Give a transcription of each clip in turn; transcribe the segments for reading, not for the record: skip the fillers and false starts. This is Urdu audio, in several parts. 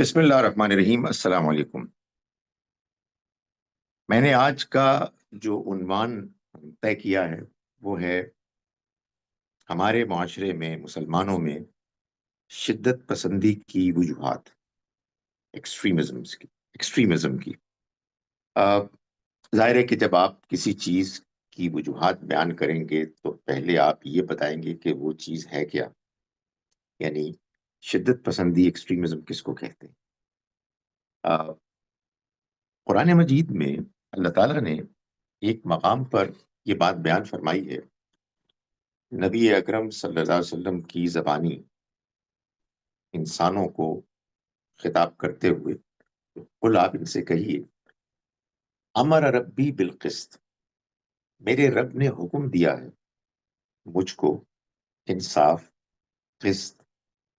بسم اللہ الرحمن الرحیم۔ السلام علیکم۔ میں نے آج کا جو عنوان طے کیا ہے وہ ہے ہمارے معاشرے میں، مسلمانوں میں شدت پسندی کی وجوہات، ایکسٹریمزم کی۔ آ، ظاہر ہے کہ جب آپ کسی چیز کی وجوہات بیان کریں گے تو پہلے آپ یہ بتائیں گے کہ وہ چیز ہے کیا، یعنی شدت پسندی، ایکسٹریمزم کس کو کہتے ہیں۔ آ، قرآن مجید میں اللہ تعالیٰ نے ایک مقام پر یہ بات بیان فرمائی ہے، نبی اکرم صلی اللہ علیہ وسلم کی زبانی انسانوں کو خطاب کرتے ہوئے، قل آپ ان سے کہیے، امر ربی بالقسط، میرے رب نے حکم دیا ہے مجھ کو انصاف، قسط،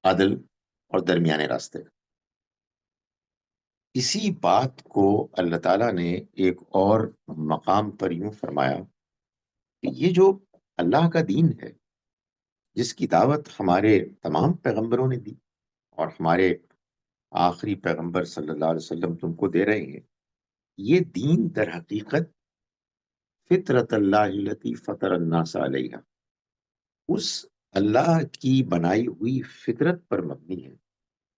عدل اور درمیانے راستے۔ اسی بات کو اللہ تعالیٰ نے ایک اور مقام پر یوں فرمایا کہ یہ جو اللہ کا دین ہے، جس کی دعوت ہمارے تمام پیغمبروں نے دی اور ہمارے آخری پیغمبر صلی اللہ علیہ وسلم تم کو دے رہے ہیں، یہ دین در حقیقت فطرت اللہ التی فطر الناس علیہا، اس اللہ کی بنائی ہوئی فطرت پر مبنی ہے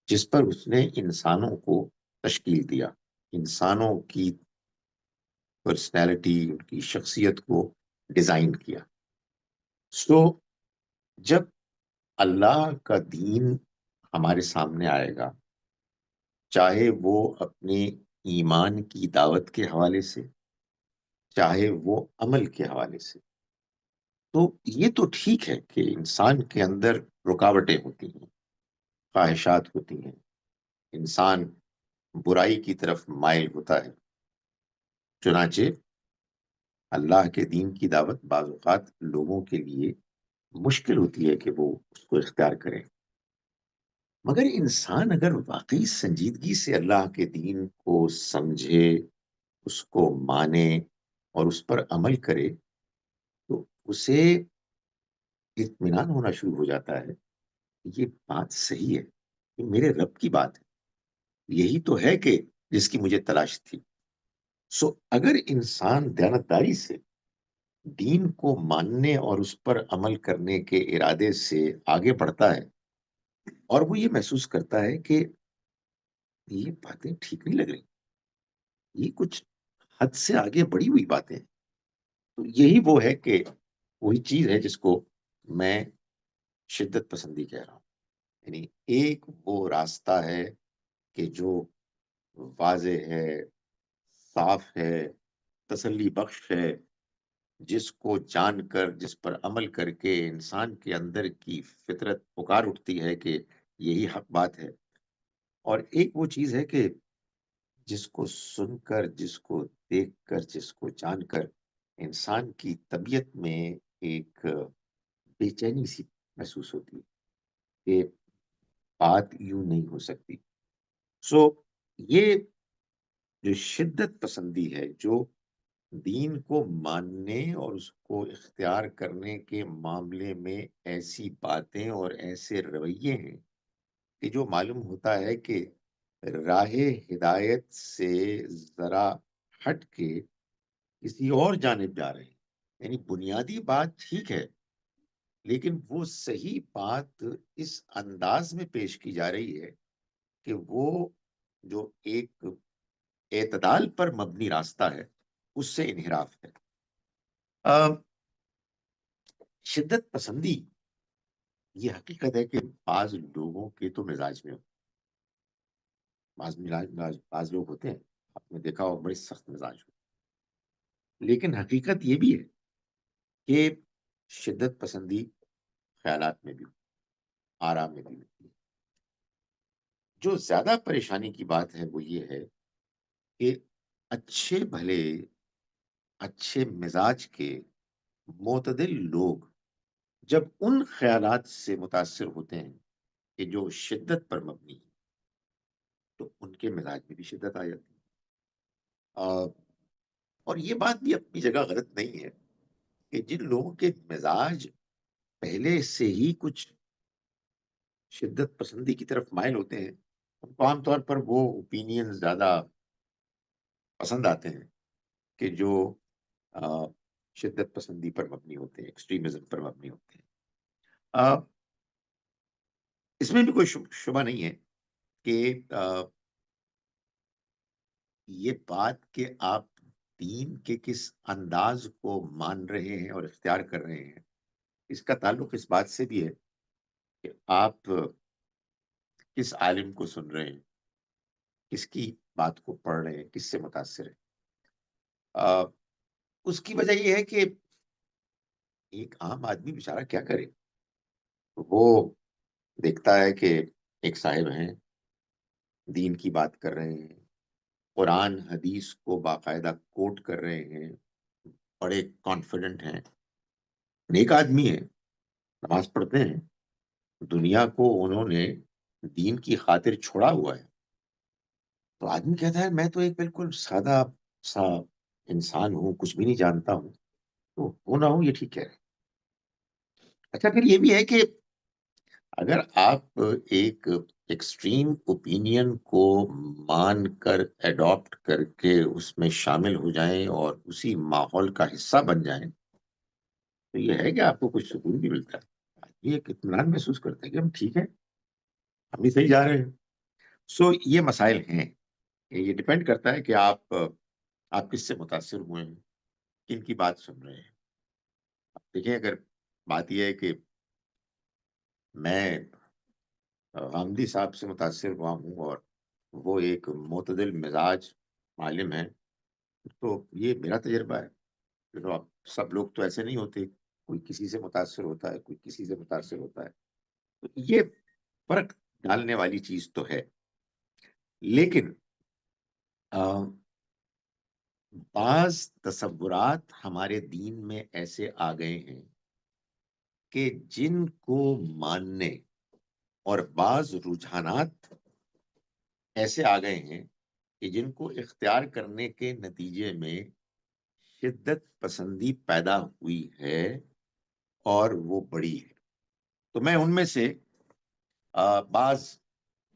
جس پر اس نے انسانوں کو تشکیل دیا، انسانوں کی پرسنالٹی، ان کی شخصیت کو ڈیزائن کیا۔ سو جب اللہ کا دین ہمارے سامنے آئے گا، چاہے وہ اپنے ایمان کی دعوت کے حوالے سے، چاہے وہ عمل کے حوالے سے، تو یہ تو ٹھیک ہے کہ انسان کے اندر رکاوٹیں ہوتی ہیں، خواہشات ہوتی ہیں، انسان برائی کی طرف مائل ہوتا ہے۔ چنانچہ اللہ کے دین کی دعوت بعض اوقات لوگوں کے لیے مشکل ہوتی ہے کہ وہ اس کو اختیار کریں، مگر انسان اگر واقعی سنجیدگی سے اللہ کے دین کو سمجھے، اس کو مانے اور اس پر عمل کرے تو اسے اطمینان ہونا شروع ہو جاتا ہے کہ یہ بات صحیح ہے، یہ میرے رب کی بات ہے، یہی تو ہے کہ جس کی مجھے تلاش تھی۔ سو اگر انسان دیانتداری سے دین کو ماننے اور اس پر عمل کرنے کے ارادے سے آگے بڑھتا ہے اور وہ یہ محسوس کرتا ہے کہ یہ باتیں ٹھیک نہیں لگ رہی، یہ کچھ حد سے آگے بڑھی ہوئی باتیں ہیں، تو یہی وہ ہے کہ وہی چیز ہے جس کو میں شدت پسندی کہہ رہا ہوں۔ یعنی ایک وہ راستہ ہے کہ جو واضح ہے، صاف ہے، تسلی بخش ہے، جس کو جان کر، جس پر عمل کر کے انسان کے اندر کی فطرت پکار اٹھتی ہے کہ یہی حق بات ہے، اور ایک وہ چیز ہے کہ جس کو سن کر، جس کو دیکھ کر، جس کو جان کر انسان کی طبیعت میں ایک بے چینی سی محسوس ہوتی ہے کہ بات یوں نہیں ہو سکتی۔ سو یہ جو شدت پسندی ہے، جو دین کو ماننے اور اس کو اختیار کرنے کے معاملے میں ایسی باتیں اور ایسے رویے ہیں کہ جو معلوم ہوتا ہے کہ راہ ہدایت سے ذرا ہٹ کے کسی اور جانب جا رہے ہیں۔ یعنی بنیادی بات ٹھیک ہے، لیکن وہ صحیح بات اس انداز میں پیش کی جا رہی ہے کہ وہ جو ایک اعتدال پر مبنی راستہ ہے اس سے انحراف ہے۔ شدت پسندی یہ حقیقت ہے کہ بعض لوگوں کے تو مزاج میں بعض لوگ ہوتے ہیں، آپ نے دیکھا ہو بڑے سخت مزاج ہو، لیکن حقیقت یہ بھی ہے کہ شدت پسندی خیالات میں بھی، آرام میں بھی ہوتی ہے۔ جو زیادہ پریشانی کی بات ہے وہ یہ ہے کہ اچھے بھلے، اچھے مزاج کے معتدل لوگ جب ان خیالات سے متاثر ہوتے ہیں کہ جو شدت پر مبنی ہے تو ان کے مزاج میں بھی شدت آ جاتی ہے۔ اور یہ بات بھی اپنی جگہ غلط نہیں ہے کہ جن لوگوں کے مزاج پہلے سے ہی کچھ شدت پسندی کی طرف مائل ہوتے ہیں ان کو عام طور پر وہ اوپینین زیادہ پسند آتے ہیں کہ جو شدت پسندی پر مبنی ہوتے ہیں، ایکسٹریمزم پر مبنی ہوتے ہیں۔ اس میں بھی کوئی شبہ نہیں ہے کہ یہ بات کہ آپ دین کے کس انداز کو مان رہے ہیں اور اختیار کر رہے ہیں، اس کا تعلق اس بات سے بھی ہے کہ آپ کس عالم کو سن رہے ہیں، کس کی بات کو پڑھ رہے ہیں، کس سے متاثر ہیں۔ اس کی وجہ یہ ہے کہ ایک عام آدمی بیچارہ کیا کرے، وہ دیکھتا ہے کہ ایک صاحب ہیں، دین کی بات کر رہے ہیں، قرآن حدیث کو باقاعدہ کوٹ کر رہے ہیں، بڑے کانفیڈنٹ ہیں، نیک آدمی ہیں، نماز پڑھتے ہیں، دنیا کو انہوں نے دین کی خاطر چھوڑا ہوا ہے۔ تو آدمی کہتا ہے میں تو ایک بالکل سادہ سا انسان ہوں، کچھ بھی نہیں جانتا ہوں، تو ہو نہ ہو یہ ٹھیک ہے۔ اچھا پھر یہ بھی ہے کہ اگر آپ ایک ایکسٹریم اوپینین کو مان کر ایڈاپٹ کر کے اس میں شامل ہو جائیں اور اسی ماحول کا حصہ بن جائیں، تو یہ ہے کہ آپ کو کچھ سکون بھی ملتا ہے، آدمی ایک اطمینان محسوس کرتا ہے کہ ہم ٹھیک ہیں، ہم بھی صحیح جا رہے ہیں۔ سو یہ مسائل ہیں، یہ ڈپینڈ کرتا ہے کہ آپ کس سے متاثر ہوئے ہیں، کن کی بات سن رہے ہیں۔ دیکھیں اگر بات یہ ہے کہ میں غامدی صاحب سے متاثر ہوا ہوں اور وہ ایک معتدل مزاج عالم ہیں، تو یہ میرا تجربہ ہے۔ اب سب لوگ تو ایسے نہیں ہوتے، کوئی کسی سے متاثر ہوتا ہے، کوئی کسی سے متاثر ہوتا ہے، تو یہ فرق ڈالنے والی چیز تو ہے۔ لیکن بعض تصورات ہمارے دین میں ایسے آ گئے ہیں کہ جن کو ماننے، اور بعض رجحانات ایسے آ گئے ہیں کہ جن کو اختیار کرنے کے نتیجے میں شدت پسندی پیدا ہوئی ہے اور وہ بڑی ہے۔ تو میں ان میں سے بعض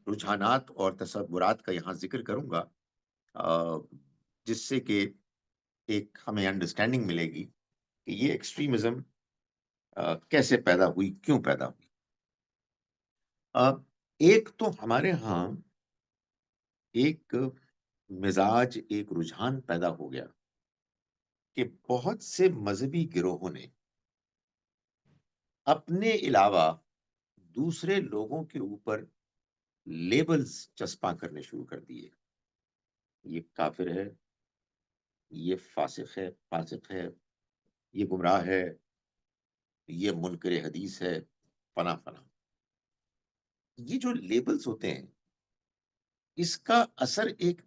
رجحانات اور تصورات کا یہاں ذکر کروں گا، جس سے کہ ایک ہمیں انڈرسٹینڈنگ ملے گی کہ یہ ایکسٹریمزم کیسے پیدا ہوئی، کیوں پیدا ہوئی۔ ایک تو ہمارے ہاں ایک مزاج، ایک رجحان پیدا ہو گیا کہ بہت سے مذہبی گروہوں نے اپنے علاوہ دوسرے لوگوں کے اوپر لیبلز چسپاں کرنے شروع کر دیے۔ یہ کافر ہے، یہ فاسق ہے، یہ گمراہ ہے، یہ منکر حدیث ہے، فلاں فلاں۔ یہ جو لیبلز ہوتے ہیں، اس کا اثر ایک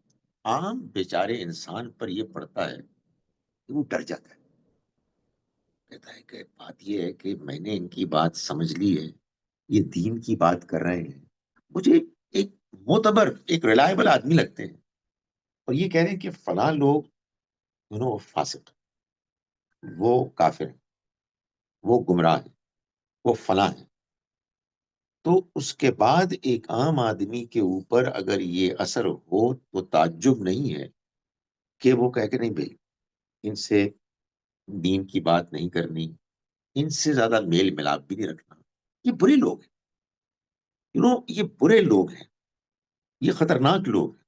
عام بیچارے انسان پر یہ پڑتا ہے کہ وہ ڈر جاتا ہے، کہتا ہے کہ بات یہ ہے کہ میں نے ان کی بات سمجھ لی ہے، یہ دین کی بات کر رہے ہیں، مجھے ایک معتبر، ایک ریلائبل آدمی لگتے ہیں، اور یہ کہہ رہے ہیں کہ فلاں لوگ فاسق، وہ کافر ہیں، وہ گمراہ ہیں، وہ فلاں ہیں۔ تو اس کے بعد ایک عام آدمی کے اوپر اگر یہ اثر ہو تو تعجب نہیں ہے کہ وہ کہہ کہ نہیں بھائی، ان سے دین کی بات نہیں کرنی، ان سے زیادہ میل ملاپ بھی نہیں رکھنا، یہ برے لوگ ہیں، یہ برے لوگ ہیں، یہ خطرناک لوگ ہیں،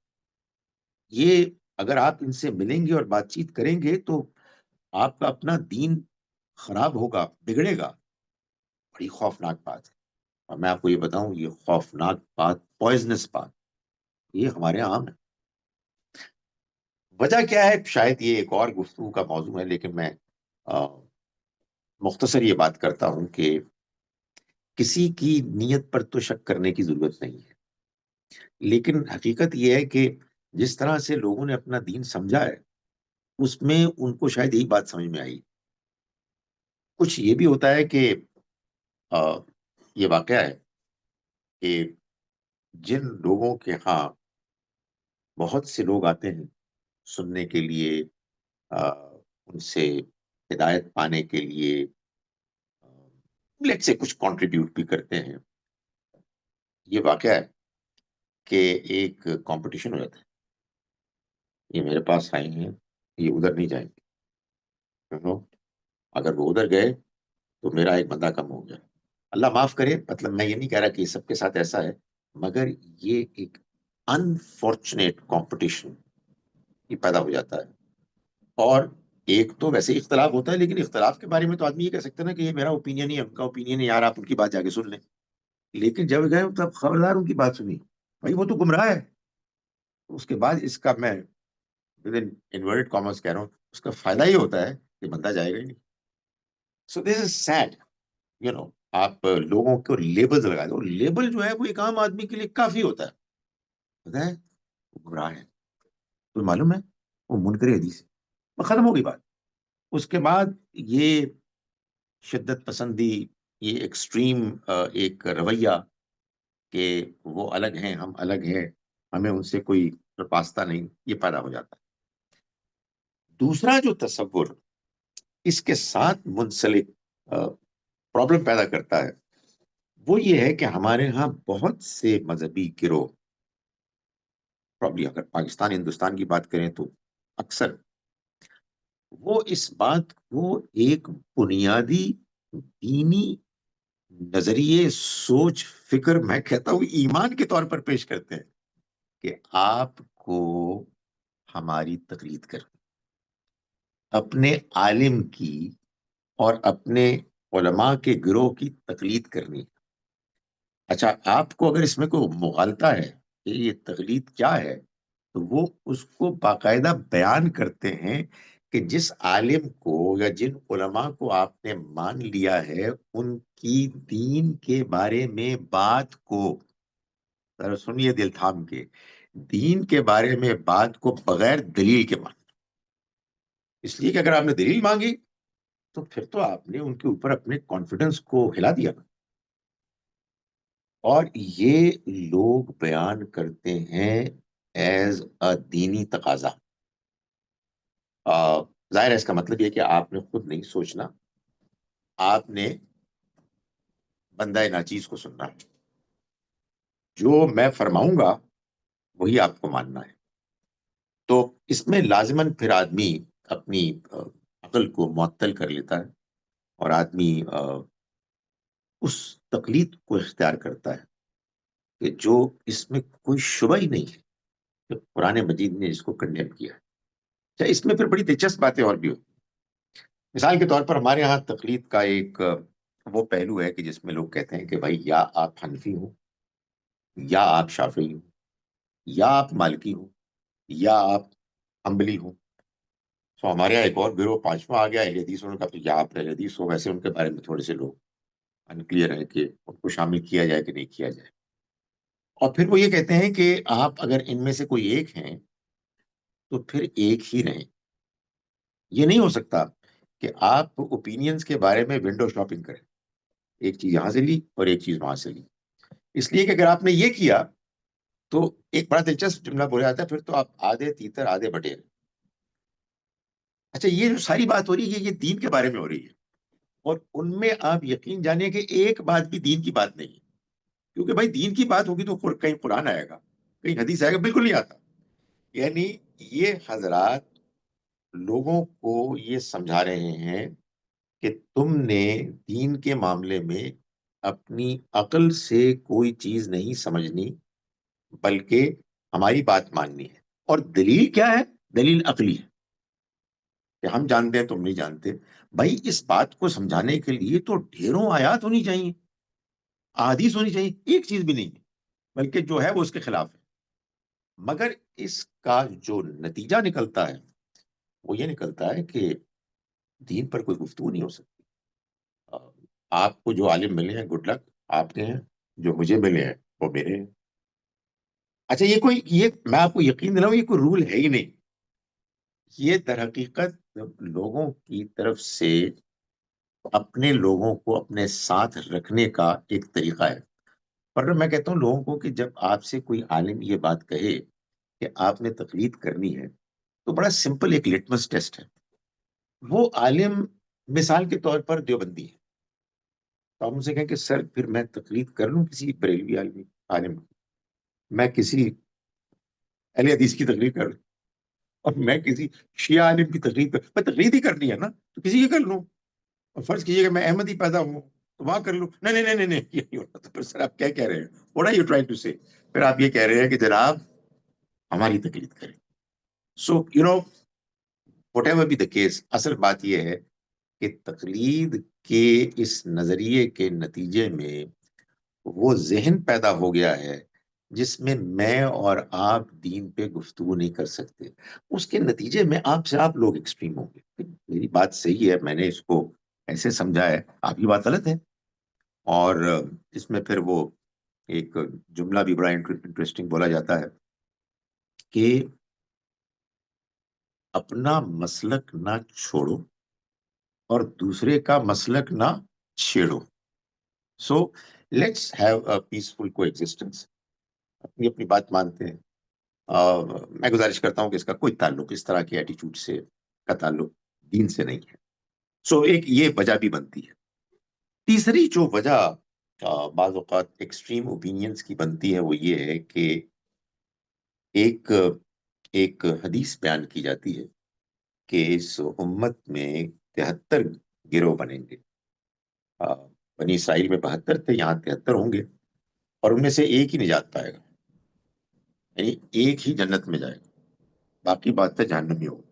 یہ اگر آپ ان سے ملیں گے اور بات چیت کریں گے تو آپ کا اپنا دین خراب ہوگا، بگڑے گا۔ بڑی خوفناک بات ہے، اور میں آپ کو یہ بتاؤں، یہ خوفناک بات، پوائزنس بات، یہ ہمارے عام ہے۔ وجہ کیا ہے؟ شاید یہ ایک اور گفتگو کا موضوع ہے، لیکن میں مختصر یہ بات کرتا ہوں کہ کسی کی نیت پر تو شک کرنے کی ضرورت نہیں ہے، لیکن حقیقت یہ ہے کہ جس طرح سے لوگوں نے اپنا دین سمجھا ہے، اس میں ان کو شاید یہی بات سمجھ میں آئی۔ کچھ یہ بھی ہوتا ہے کہ یہ واقعہ ہے کہ جن لوگوں کے ہاں بہت سے لوگ آتے ہیں سننے کے لیے، ان سے ہدایت پانے کے لیے، لیٹ سے کچھ کنٹریبیوٹ بھی کرتے ہیں، یہ واقعہ ہے کہ ایک کمپٹیشن ہو جاتا ہے، یہ میرے پاس آئے ہیں، یہ ادھر نہیں جائیں گے، اگر وہ ادھر گئے تو میرا ایک بندہ کم ہو گیا. اللہ معاف کرے، مطلب میں یہ نہیں کہہ رہا کہ سب کے ساتھ ایسا ہے، مگر یہ ایک انفارچونیٹ کمپٹیشن یہ پیدا ہو جاتا ہے. اور ایک تو ویسے اختلاف ہوتا ہے، لیکن اختلاف کے بارے میں تو آدمی یہ کہہ سکتا ہے نا کہ یہ میرا اوپینین ہی ہے، ان کا اوپینین ہے، یار آپ ان کی بات جا کے سن لیں. لیکن جب گئے تب خبردار ان کی بات سنی، بھائی وہ تو گمراہ ہے. اس کے بعد اس کا میں انورٹڈ کامرس کہہ رہا ہوں، اس کا فائدہ یہ ہوتا ہے کہ بندہ جائے گا ہی نہیں. سو دس از سیڈ، آپ لوگوں کو لیبل لگا دو، لیبل جو ہے وہ ایک عام آدمی کے لیے کافی ہوتا ہے. پتہ ہے وہ گمراہ ہے، تو معلوم ہے وہ منکر حدیث ہے، ختم ہو گئی بات. اس کے بعد یہ شدت پسندی، یہ ایکسٹریم ایک رویہ کہ وہ الگ ہیں ہم الگ ہیں، ہمیں ان سے کوئی واسطہ نہیں، یہ پیدا ہو جاتا ہے. دوسرا جو تصور اس کے ساتھ منسلک پرابلم پیدا کرتا ہے وہ یہ ہے کہ ہمارے ہاں بہت سے مذہبی گروہ، پرابلی اگر پاکستان ہندوستان کی بات کریں تو اکثر وہ اس بات کو ایک بنیادی دینی نظریے، سوچ، فکر، میں کہتا ہوں ایمان کے طور پر پیش کرتے ہیں کہ آپ کو ہماری تقلید کرنی، اپنے عالم کی اور اپنے علماء کے گروہ کی تقلید کرنی. اچھا، آپ کو اگر اس میں کوئی مغالطہ ہے کہ یہ تقلید کیا ہے، تو وہ اس کو باقاعدہ بیان کرتے ہیں کہ جس عالم کو یا جن علماء کو آپ نے مان لیا ہے ان کی دین کے بارے میں بات کو ذرا سنیے دل تھام کے، دین کے بارے میں بات کو بغیر دلیل کے مان. اس لیے کہ اگر آپ نے دلیل مانگی تو پھر تو آپ نے ان کے اوپر اپنے کانفیڈنس کو ہلا دیا. اور یہ لوگ بیان کرتے ہیں ایز اے دینی تقاضا. ظاہر ہے اس کا مطلب یہ کہ آپ نے خود نہیں سوچنا، آپ نے بندہ ناچیز کو سننا ہے، جو میں فرماؤں گا وہی آپ کو ماننا ہے. تو اس میں لازماً پھر آدمی اپنی عقل کو معطل کر لیتا ہے اور آدمی اس تقلید کو اختیار کرتا ہے کہ جو اس میں کوئی شبہ ہی نہیں ہے کہ قرآن مجید نے اس کو کنڈیم کیا ہے. اس میں پھر بڑی دلچسپ باتیں اور بھی ہوتی. مثال کے طور پر ہمارے ہاں تقلید کا ایک وہ پہلو ہے کہ جس میں لوگ کہتے ہیں کہ بھائی یا آپ حنفی ہو، یا آپ شافعی ہو، یا آپ مالکی ہو، یا آپ حنبلی ہو. تو ہمارے یہاں ایک اور گروہ پانچواں آ گیا اہل حدیث، ان کا تو یا آپ اہل حدیث ہو. ویسے ان کے بارے میں تھوڑے سے لوگ انکلیئر ہے کہ ان کو شامل کیا جائے کہ نہیں کیا جائے. اور پھر وہ یہ کہتے ہیں کہ آپ اگر ان میں سے کوئی ایک ہیں تو پھر ایک ہی رہیں. یہ نہیں ہو سکتا کہ آپ اوپینینز کے بارے میں ونڈو شاپنگ کریں، ایک چیز یہاں سے لی اور ایک چیز وہاں سے لی. اس لیے کہ اگر آپ نے یہ کیا تو ایک بڑا دلچسپ جملہ بولا جاتا ہے، پھر تو آپ آدھے تیتر آدھے بٹیر. اچھا، یہ جو ساری بات ہو رہی ہے یہ دین کے بارے میں ہو رہی ہے، اور ان میں آپ یقین جانیں کہ ایک بات بھی دین کی بات نہیں ہے. کیونکہ بھائی دین کی بات ہوگی تو کہیں قرآن آئے گا، کہیں حدیث آئے گا، بالکل نہیں آتا. یعنی یہ حضرات لوگوں کو یہ سمجھا رہے ہیں کہ تم نے دین کے معاملے میں اپنی عقل سے کوئی چیز نہیں سمجھنی، بلکہ ہماری بات ماننی ہے. اور دلیل کیا ہے؟ دلیل عقلی ہے کہ ہم جانتے ہیں تم نہیں جانتے. بھائی اس بات کو سمجھانے کے لیے تو ڈھیروں آیات ہونی چاہیے، احادیث ہونی چاہیے، ایک چیز بھی نہیں ہے، بلکہ جو ہے وہ اس کے خلاف ہے. مگر اس کا جو نتیجہ نکلتا ہے وہ یہ نکلتا ہے کہ دین پر کوئی گفتگو نہیں ہو سکتی. آپ کو جو عالم ملے ہیں گڈ لک، آپ کے ہیں، جو مجھے ملے ہیں وہ میرے ہیں. اچھا، یہ میں آپ کو یقین دلاؤں یہ کوئی رول ہے ہی نہیں. یہ در حقیقت لوگوں کی طرف سے اپنے لوگوں کو اپنے ساتھ رکھنے کا ایک طریقہ ہے. پر میں کہتا ہوں لوگوں کو کہ جب آپ سے کوئی عالم یہ بات کہے کہ آپ نے تقلید کرنی ہے تو بڑا سمپل ایک لٹمس ٹیسٹ ہے. وہ عالم مثال کے طور پر دیوبندی ہے، تو آپ ان سے کہیں کہ سر پھر میں تقلید کر لوں کسی بریلوی عالم کی؟ میں کسی اہل حدیث کی تقریر کر، اور میں کسی شیعہ عالم کی تقریر کر، میں تقریر ہی کرنی ہے نا تو کسی کی کر لوں. اور فرض کیجیے کہ میں احمدی پیدا ہوں تو وہاں کر لوں. نہیں نہیں نہیں نہیں یہ نہیں ہوتا. تو پھر سر آپ کیا کہہ رہے ہیں؟ What are you trying to say؟ پھر آپ یہ کہہ رہے ہیں کہ جناب ہماری تقلید کریں. So you know whatever be the case, اصل بات یہ ہے کہ تقلید کے اس نظریے کے نتیجے میں وہ ذہن پیدا ہو گیا ہے جس میں میں اور آپ دین پہ گفتگو نہیں کر سکتے. اس کے نتیجے میں آپ سے آپ لوگ ایکسٹریم ہوں گے. میری بات صحیح ہے، میں نے اس کو ایسے سمجھا ہے، آپ کی بات غلط ہے. اور اس میں پھر وہ ایک جملہ بھی بڑا انٹرسٹنگ بولا جاتا ہے کہ اپنا مسلک نہ چھوڑو اور دوسرے کا مسلک نہ چھیڑو. So let's have a peaceful coexistence. اپنی اپنی بات مانتے ہیں. میں گزارش کرتا ہوں کہ اس کا کوئی تعلق اس طرح کے ایٹیچیوڈ سے کا تعلق دین سے نہیں ہے. سو ایک یہ وجہ بھی بنتی ہے. تیسری جو وجہ بعض اوقات ایکسٹریم اوپینینز کی بنتی ہے وہ یہ ہے کہ ایک حدیث بیان کی جاتی ہے کہ اس امت میں 73 گروہ بنیں گے. بنی اسرائیل میں 72 تھے، یہاں 73 ہوں گے، اور ان میں سے ایک ہی نجات پائے گا، یعنی ایک ہی جنت میں جائے گا، باقی بات ہے جہنم میں ہوگا.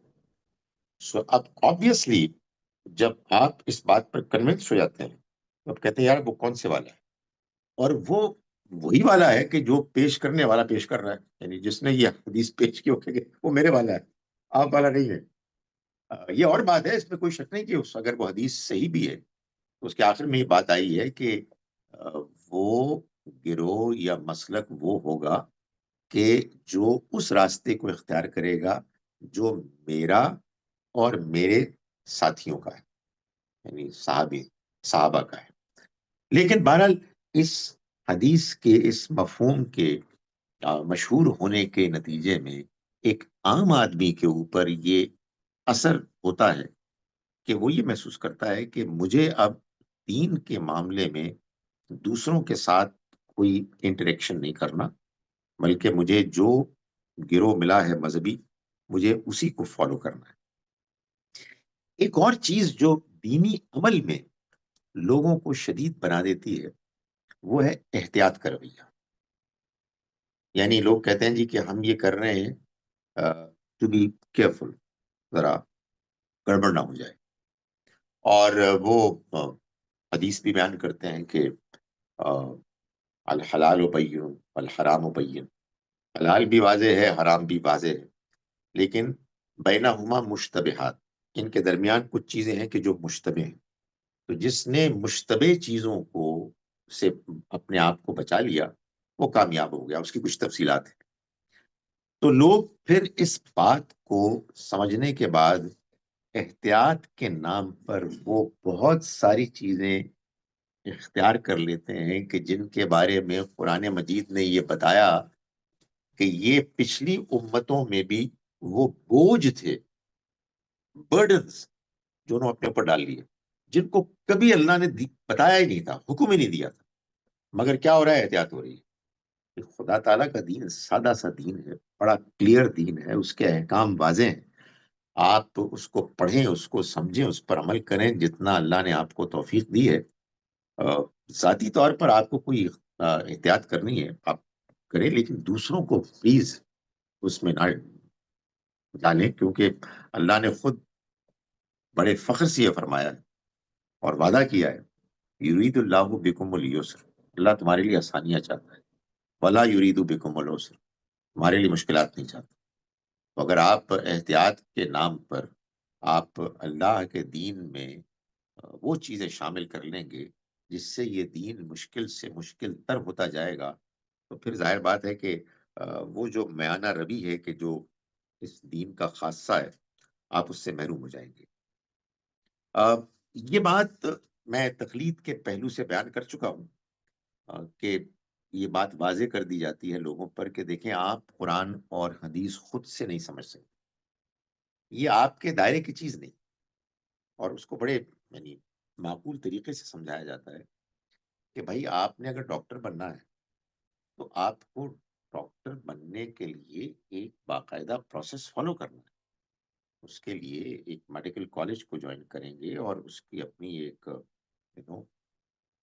سو اب آبویسلی جب آپ اس بات پر کنونس ہو جاتے ہیں تو آپ کہتے ہیں یار وہ کون سے والا ہے؟ اور وہ وہی والا ہے کہ جو پیش کرنے والا پیش کر رہا ہے، یعنی جس نے یہ حدیث پیش کی وہ میرے والا ہے، آپ والا نہیں ہے. یہ اور بات ہے، اس میں کوئی شک نہیں کہ اگر وہ حدیث صحیح بھی ہے تو اس کے آخر میں یہ بات آئی ہے کہ وہ گروہ یا مسلک وہ ہوگا کہ جو اس راستے کو اختیار کرے گا جو میرا اور میرے ساتھیوں کا ہے، یعنی صحابہ کا ہے. لیکن بہرحال اس حدیث کے اس مفہوم کے مشہور ہونے کے نتیجے میں ایک عام آدمی کے اوپر یہ اثر ہوتا ہے کہ وہ یہ محسوس کرتا ہے کہ مجھے اب دین کے معاملے میں دوسروں کے ساتھ کوئی انٹریکشن نہیں کرنا، بلکہ مجھے جو گروہ ملا ہے مذہبی مجھے اسی کو فالو کرنا ہے. ایک اور چیز جو دینی عمل میں لوگوں کو شدید بنا دیتی ہے وہ ہے احتیاط کا رویہ. یعنی لوگ کہتے ہیں جی کہ ہم یہ کر رہے ہیں ٹو بی کیئرفل، ذرا گڑبڑ نہ ہو جائے. اور وہ حدیث بھی بیان کرتے ہیں کہ الحلال بین والحرام بین، حلال بھی واضح ہے، حرام بھی واضح ہے، لیکن بینہما مشتبہات، ان کے درمیان کچھ چیزیں ہیں کہ جو مشتبہ ہیں. تو جس نے مشتبہ چیزوں کو سے اپنے آپ کو بچا لیا وہ کامیاب ہو گیا. اس کی کچھ تفصیلات ہیں. تو لوگ پھر اس بات کو سمجھنے کے بعد احتیاط کے نام پر وہ بہت ساری چیزیں اختیار کر لیتے ہیں کہ جن کے بارے میں قرآن مجید نے یہ بتایا کہ یہ پچھلی امتوں میں بھی وہ بوجھ تھے، برڈنز جو انہوں نے اپنے اوپر ڈال لیے، جن کو کبھی اللہ نے بتایا ہی نہیں تھا، حکم ہی نہیں دیا تھا. مگر کیا ہو رہا ہے؟ احتیاط ہو رہی ہے. کہ خدا تعالیٰ کا دین سادہ سا دین ہے، بڑا کلیئر دین ہے، اس کے احکام واضح ہیں. آپ اس کو پڑھیں، اس کو سمجھیں، اس پر عمل کریں جتنا اللہ نے آپ کو توفیق دی ہے. ذاتی طور پر آپ کو کوئی احتیاط کرنی ہے آپ کریں، لیکن دوسروں کو پلیز اس میں نہ ڈالیں، کیونکہ اللہ نے خود بڑے فخر سے یہ فرمایا ہے اور وعدہ کیا ہے، یرید اللہ بکم اليسر، اللہ تمہارے لیے آسانیاں چاہتا ہے، ولا یرید بکم العسر، تمہارے لیے مشکلات نہیں چاہتا. تو اگر آپ احتیاط کے نام پر آپ اللہ کے دین میں وہ چیزیں شامل کر لیں گے جس سے یہ دین مشکل سے مشکل تر ہوتا جائے گا، تو پھر ظاہر بات ہے کہ وہ جو میانہ روی ہے کہ جو اس دین کا خاصہ ہے آپ اس سے محروم ہو جائیں گے. یہ بات میں تقلید کے پہلو سے بیان کر چکا ہوں کہ یہ بات واضح کر دی جاتی ہے لوگوں پر کہ دیکھیں آپ قرآن اور حدیث خود سے نہیں سمجھ سکتے، یہ آپ کے دائرے کی چیز نہیں. اور اس کو بڑے یعنی معقول طریقے سے سمجھایا جاتا ہے کہ بھائی آپ نے اگر ڈاکٹر بننا ہے تو آپ کو ڈاکٹر بننے کے لیے ایک باقاعدہ پروسیس فالو کرنا ہے. اس کے لیے ایک میڈیکل کالج کو جوائن کریں گے اور اس کی اپنی ایک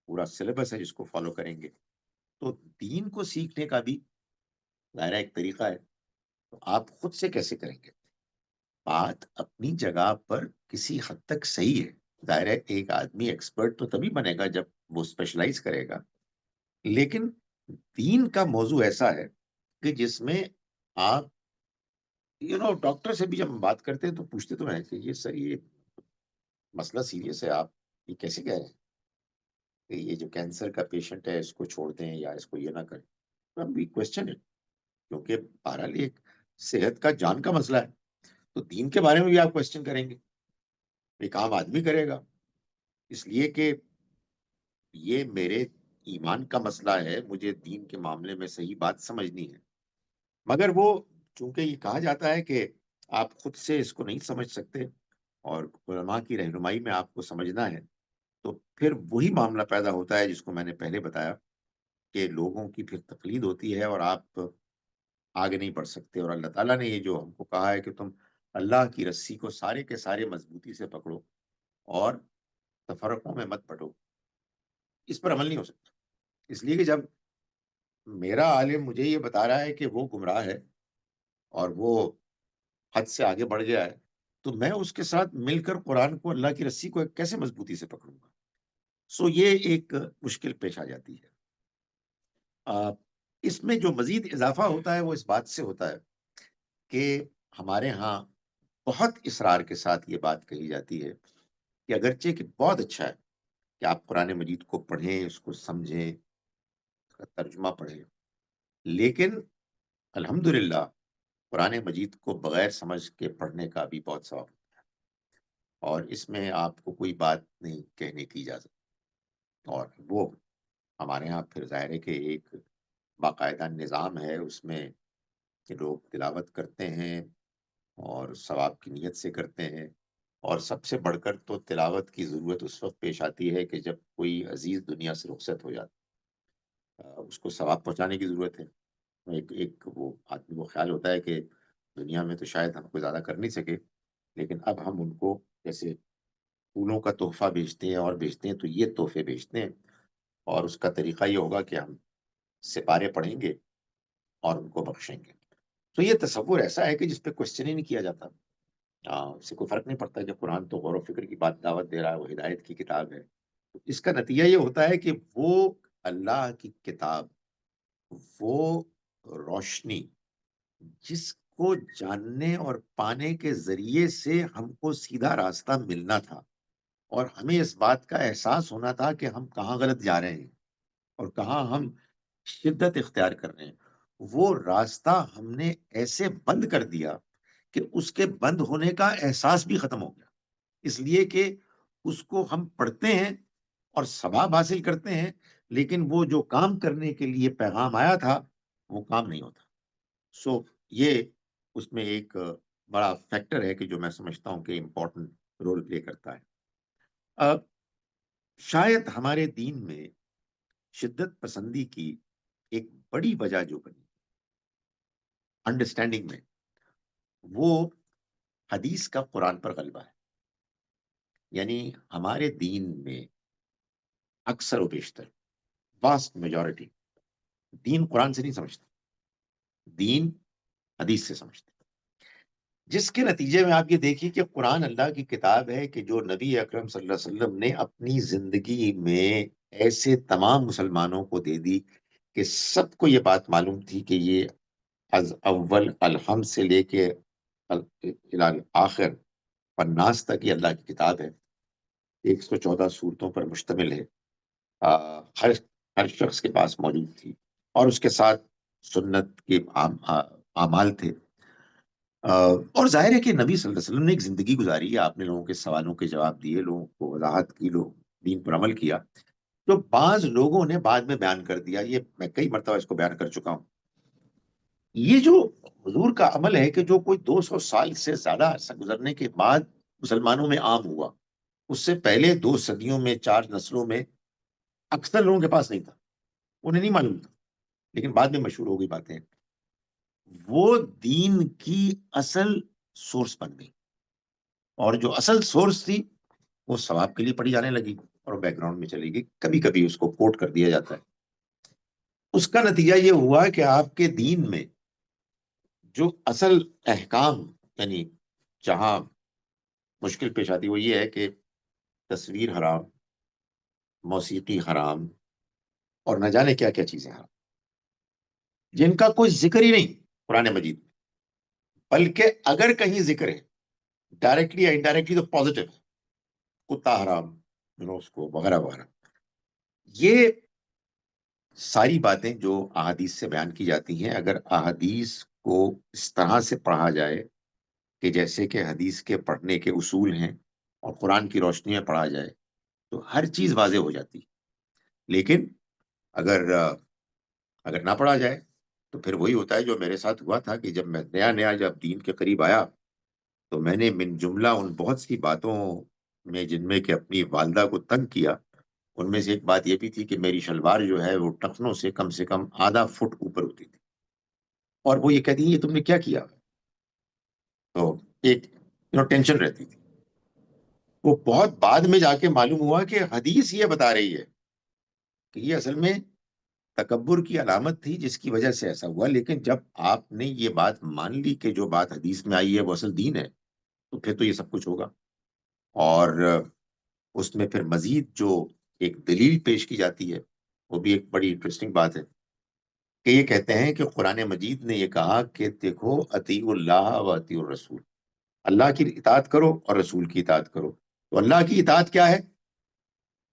پورا سلیبس ہے جس کو فالو کریں گے. تو دین کو سیکھنے کا بھی ظاہر ایک طریقہ ہے. تو آپ خود سے کیسے کریں گے؟ بات اپنی جگہ پر کسی حد تک صحیح ہے. ظاہر ہے ایک آدمی ایکسپرٹ تو تبھی بنے گا جب وہ اسپیشلائز کرے گا. لیکن دین کا موضوع ایسا ہے کہ جس میں آپ ڈاکٹر سے بھی جب ہم بات کرتے ہیں تو پوچھتے تو ہیں کہ یہ سر یہ مسئلہ سیریس ہے، آپ یہ کیسے کہہ رہے ہیں کہ یہ جو کینسر کا پیشنٹ ہے اس کو چھوڑ دیں یا اس کو یہ نہ کریں. اب بھی کوشچن ہے کیونکہ بہرحال ایک صحت کا جان کا مسئلہ ہے. تو دین کے بارے میں بھی آپ کوشچن کریں گے، ایک عام آدمی کرے گا. اس لیے کہ یہ میرے ایمان کا مسئلہ ہے، مجھے دین کے معاملے میں صحیح بات سمجھنی ہے. مگر وہ چونکہ یہ کہا جاتا ہے کہ آپ خود سے اس کو نہیں سمجھ سکتے اور علماء کی رہنمائی میں آپ کو سمجھنا ہے، تو پھر وہی معاملہ پیدا ہوتا ہے جس کو میں نے پہلے بتایا کہ لوگوں کی پھر تقلید ہوتی ہے اور آپ آگے نہیں بڑھ سکتے. اور اللہ تعالیٰ نے یہ جو ہم کو کہا ہے کہ تم اللہ کی رسی کو سارے کے سارے مضبوطی سے پکڑو اور تفرقوں میں مت بٹو، اس پر عمل نہیں ہو سکتا. اس لیے کہ جب میرا عالم مجھے یہ بتا رہا ہے کہ وہ گمراہ ہے اور وہ حد سے آگے بڑھ گیا ہے، تو میں اس کے ساتھ مل کر قرآن کو، اللہ کی رسی کو کیسے مضبوطی سے پکڑوں گا؟ سو یہ ایک مشکل پیش آ جاتی ہے. اس میں جو مزید اضافہ ہوتا ہے وہ اس بات سے ہوتا ہے کہ ہمارے ہاں بہت اصرار کے ساتھ یہ بات کہی جاتی ہے کہ اگرچہ کہ بہت اچھا ہے کہ آپ قرآن مجید کو پڑھیں، اس کو سمجھیں، اس کا ترجمہ پڑھیں، لیکن الحمدللہ قرآن مجید کو بغیر سمجھ کے پڑھنے کا بھی بہت ثواب ہے اور اس میں آپ کو کوئی بات نہیں کہنے کی اجازت. اور وہ ہمارے ہاں پھر ظاہر ہے کہ ایک باقاعدہ نظام ہے اس میں کہ لوگ تلاوت کرتے ہیں اور ثواب کی نیت سے کرتے ہیں. اور سب سے بڑھ کر تو تلاوت کی ضرورت اس وقت پیش آتی ہے کہ جب کوئی عزیز دنیا سے رخصت ہو جاتا اس کو ثواب پہنچانے کی ضرورت ہے. ایک وہ آدمی کو خیال ہوتا ہے کہ دنیا میں تو شاید ہم کو زیادہ کر نہیں سکے، لیکن اب ہم ان کو جیسے پھولوں کا تحفہ بھیجتے ہیں اور بھیجتے ہیں تو یہ تحفے بھیجتے ہیں. اور اس کا طریقہ یہ ہوگا کہ ہم سپارے پڑھیں گے اور ان کو بخشیں گے. تو یہ تصور ایسا ہے کہ جس پہ کوشچن ہی نہیں کیا جاتا. اس سے کوئی فرق نہیں پڑتا کہ قرآن تو غور و فکر کی بات دعوت دے رہا ہے، وہ ہدایت کی کتاب ہے. تو اس کا نتیجہ یہ ہوتا ہے کہ وہ اللہ کی کتاب، وہ روشنی جس کو جاننے اور پانے کے ذریعے سے ہم کو سیدھا راستہ ملنا تھا اور ہمیں اس بات کا احساس ہونا تھا کہ ہم کہاں غلط جا رہے ہیں اور کہاں ہم شدت اختیار کر رہے ہیں، وہ راستہ ہم نے ایسے بند کر دیا کہ اس کے بند ہونے کا احساس بھی ختم ہو گیا. اس لیے کہ اس کو ہم پڑھتے ہیں اور ثواب حاصل کرتے ہیں، لیکن وہ جو کام کرنے کے لیے پیغام آیا تھا وہ کام نہیں ہوتا. سو یہ اس میں ایک بڑا فیکٹر ہے کہ جو میں سمجھتا ہوں کہ امپورٹنٹ رول پلے کرتا ہے. اب شاید ہمارے دین میں شدت پسندی کی ایک بڑی وجہ جو بنی انڈرسٹینڈنگ میں، وہ حدیث کا قرآن پر غلبہ ہے. یعنی ہمارے دین میں اکثر و بیشتر واسٹ میجورٹی دین قرآن سے نہیں سمجھتے، دین حدیث سے سمجھتے. جس کے نتیجے میں آپ یہ دیکھیے کہ قرآن اللہ کی کتاب ہے کہ جو نبی اکرم صلی اللہ علیہ وسلم نے اپنی زندگی میں ایسے تمام مسلمانوں کو دے دی کہ سب کو یہ بات معلوم تھی کہ یہ از اول الحمد سے لے کے آخر والناس تک یہ اللہ کی کتاب ہے. 114 صورتوں پر مشتمل ہے. ہر ہر شخص کے پاس موجود تھی اور اس کے ساتھ سنت کے اعمال تھے. اور ظاہر ہے کہ نبی صلی اللہ علیہ وسلم نے ایک زندگی گزاری ہے، آپ نے لوگوں کے سوالوں کے جواب دیے، لوگوں کو وضاحت کی، لوگ دین پر عمل کیا. جو بعض لوگوں نے بعد میں بیان کر دیا، یہ میں کئی مرتبہ اس کو بیان کر چکا ہوں. یہ جو حضور کا عمل ہے کہ جو کوئی 200 سال سے زیادہ عرصہ گزرنے کے بعد مسلمانوں میں عام ہوا، اس سے پہلے 2 صدیوں میں 4 نسلوں میں اکثر لوگوں کے پاس نہیں تھا، انہیں نہیں معلوم تھا، لیکن بعد میں مشہور ہو گئی باتیں. وہ دین کی اصل سورس بن گئی، اور جو اصل سورس تھی وہ ثواب کے لیے پڑھی جانے لگی اور بیک گراؤنڈ میں چلی گئی، کبھی کبھی اس کو کوٹ کر دیا جاتا ہے۔ اس کا نتیجہ یہ ہوا کہ آپ کے دین میں جو اصل احکام، یعنی جہاں مشکل پیش آتی وہ یہ ہے کہ تصویر حرام، موسیقی حرام، اور نہ جانے کیا کیا چیزیں حرام، جن کا کوئی ذکر ہی نہیں قرآن مجید میں، بلکہ اگر کہیں ذکر ہے ڈائریکٹلی یا انڈائریکٹلی تو پازیٹو ہے، کتا حرام، اس کو وغیرہ وغیرہ۔ یہ ساری باتیں جو احادیث سے بیان کی جاتی ہیں، اگر احادیث کو اس طرح سے پڑھا جائے کہ جیسے کہ حدیث کے پڑھنے کے اصول ہیں اور قرآن کی روشنی میں پڑھا جائے تو ہر چیز واضح ہو جاتی۔ لیکن اگر نہ پڑھا جائے تو پھر وہی ہوتا ہے جو میرے ساتھ ہوا تھا کہ جب میں نیا جب دین کے قریب آیا تو میں نے من جملہ ان بہت سی باتوں میں جن میں کہ اپنی والدہ کو تنگ کیا، ان میں سے ایک بات یہ بھی تھی کہ میری شلوار جو ہے وہ ٹخنوں سے کم آدھا فٹ اوپر ہوتی تھی، اور وہ یہ کہتی ہیں یہ تم نے کیا کیا، تو ایک ٹینشن رہتی تھی۔ وہ بہت بعد میں جا کے معلوم ہوا کہ حدیث یہ بتا رہی ہے کہ یہ اصل میں تکبر کی علامت تھی جس کی وجہ سے ایسا ہوا، لیکن جب آپ نے یہ بات مان لی کہ جو بات حدیث میں آئی ہے وہ اصل دین ہے تو پھر تو یہ سب کچھ ہوگا۔ اور اس میں پھر مزید جو ایک دلیل پیش کی جاتی ہے وہ بھی ایک بڑی انٹرسٹنگ بات ہے کہ یہ کہتے ہیں کہ قرآن مجید نے یہ کہا کہ دیکھو اطیعوا اللہ و اطیعوا الرسول، اللہ کی اطاعت کرو اور رسول کی اطاعت کرو۔ تو اللہ کی اطاعت کیا ہے؟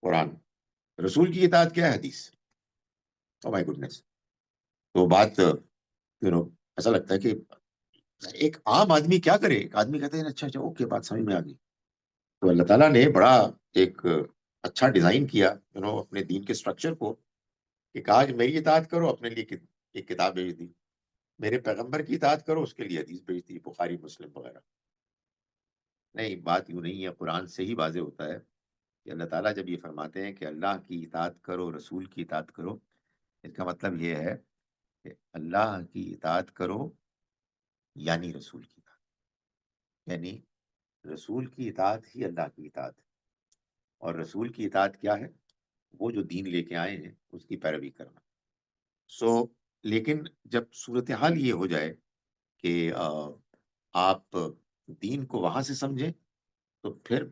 قرآن۔ رسول کی اطاعت کیا ہے؟ حدیث۔ او مائی گڈنس! تو بات ایسا لگتا ہے کہ ایک عام آدمی کیا کرے، ایک آدمی کہتے ہیں اچھا اوکے بات سمجھ میں آ گئی۔ تو اللہ تعالیٰ نے بڑا ایک اچھا ڈیزائن کیا اپنے دین کے سٹرکچر کو، کہ کہا کہ میری اطاعت کرو، اپنے لیے ایک کتاب بھیج دی، میرے پیغمبر کی اطاعت کرو، اس کے لیے حدیث بھیج دی، بخاری مسلم وغیرہ۔ نہیں، بات یوں نہیں ہے، قرآن سے ہی واضح ہوتا ہے کہ اللہ تعالیٰ جب یہ فرماتے ہیں کہ اللہ کی اطاعت کرو، رسول کی اطاعت کرو، اس کا مطلب یہ ہے کہ اللہ کی اطاعت کرو یعنی رسول کی اطاعت، یعنی رسول کی اطاعت ہی اللہ کی اطاعت ہے۔ اور رسول کی اطاعت کیا ہے؟ وہ جو دین لے کے آئے ہیں اس کی پیروی کرنا۔ لیکن جب صورتحال یہ ہو جائے کہ آپ دین کو وہاں سے سمجھیں تو پھر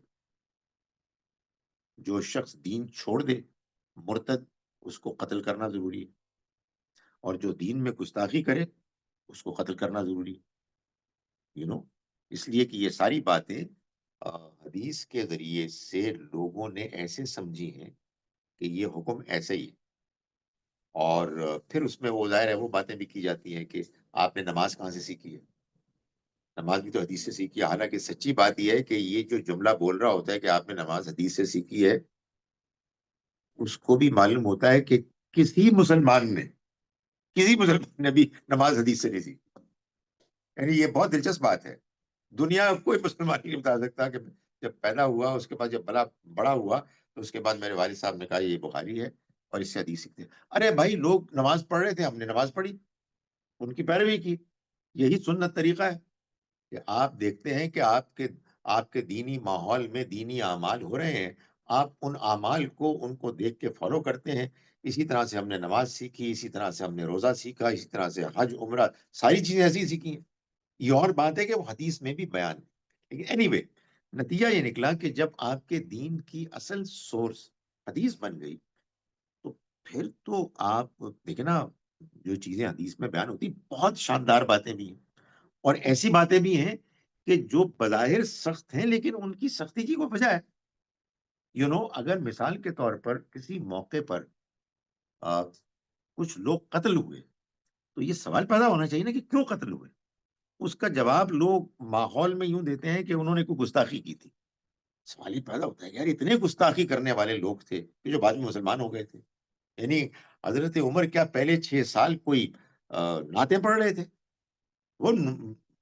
جو شخص دین چھوڑ دے، مرتد، اس کو قتل کرنا ضروری ہے، اور جو دین میں گستاخی کرے اس کو قتل کرنا ضروری ہے۔ اس لیے کہ یہ ساری باتیں حدیث کے ذریعے سے لوگوں نے ایسے سمجھی ہیں کہ یہ حکم ایسے ہی، اور پھر اس میں وہ ظاہر ہے وہ باتیں بھی کی جاتی ہیں کہ آپ نے نماز کہاں سے سیکھی ہے؟ نماز بھی تو حدیث سے سیکھی ہے، حالانکہ سچی بات یہ ہے کہ یہ جو جملہ بول رہا ہوتا ہے کہ آپ نے نماز حدیث سے سیکھی ہے، اس کو بھی معلوم ہوتا ہے کہ کسی مسلمان نے بھی نماز حدیث سے نہیں سیکھی۔ یعنی یہ بہت دلچسپ بات ہے، دنیا کا کوئی مسلمان نہیں بتا سکتا کہ جب پیدا ہوا اس کے بعد جب بڑا ہوا تو اس کے بعد میرے والد صاحب نے کہا یہ بخاری ہے اور اس سے حدیث سیکھتے ہیں۔ ارے بھائی، لوگ نماز پڑھ رہے تھے، ہم نے نماز پڑھی، ان کی پیروی کی، یہی سنت طریقہ ہے کہ آپ دیکھتے ہیں کہ آپ کے دینی ماحول میں دینی اعمال ہو رہے ہیں، آپ ان اعمال کو ان کو دیکھ کے فالو کرتے ہیں۔ اسی طرح سے ہم نے نماز سیکھی، اسی طرح سے ہم نے روزہ سیکھا، اسی طرح سے حج عمرہ، ساری چیزیں ایسی سیکھی ہیں۔ یہ اور بات ہے کہ وہ حدیث میں بھی بیان ہے، لیکن اینی وے نتیجہ یہ نکلا کہ جب آپ کے دین کی اصل سورس حدیث بن گئی تو پھر تو آپ دیکھیں نا، جو چیزیں حدیث میں بیان ہوتی بہت شاندار باتیں بھی ہیں، اور ایسی باتیں بھی ہیں کہ جو بظاہر سخت ہیں لیکن ان کی سختی کی کوئی وجہ ہے۔ اگر مثال کے طور پر کسی موقع پر آ, کچھ لوگ قتل ہوئے تو یہ سوال پیدا ہونا چاہیے نا کہ کیوں قتل ہوئے؟ اس کا جواب لوگ ماحول میں یوں دیتے ہیں کہ انہوں نے کوئی گستاخی کی تھی۔ سوال یہ پیدا ہوتا ہے کہ یار اتنے گستاخی کرنے والے لوگ تھے کہ جو بعد میں مسلمان ہو گئے تھے، یعنی حضرت عمر کیا پہلے 6 سال کوئی نعتیں پڑھ رہے تھے؟ وہ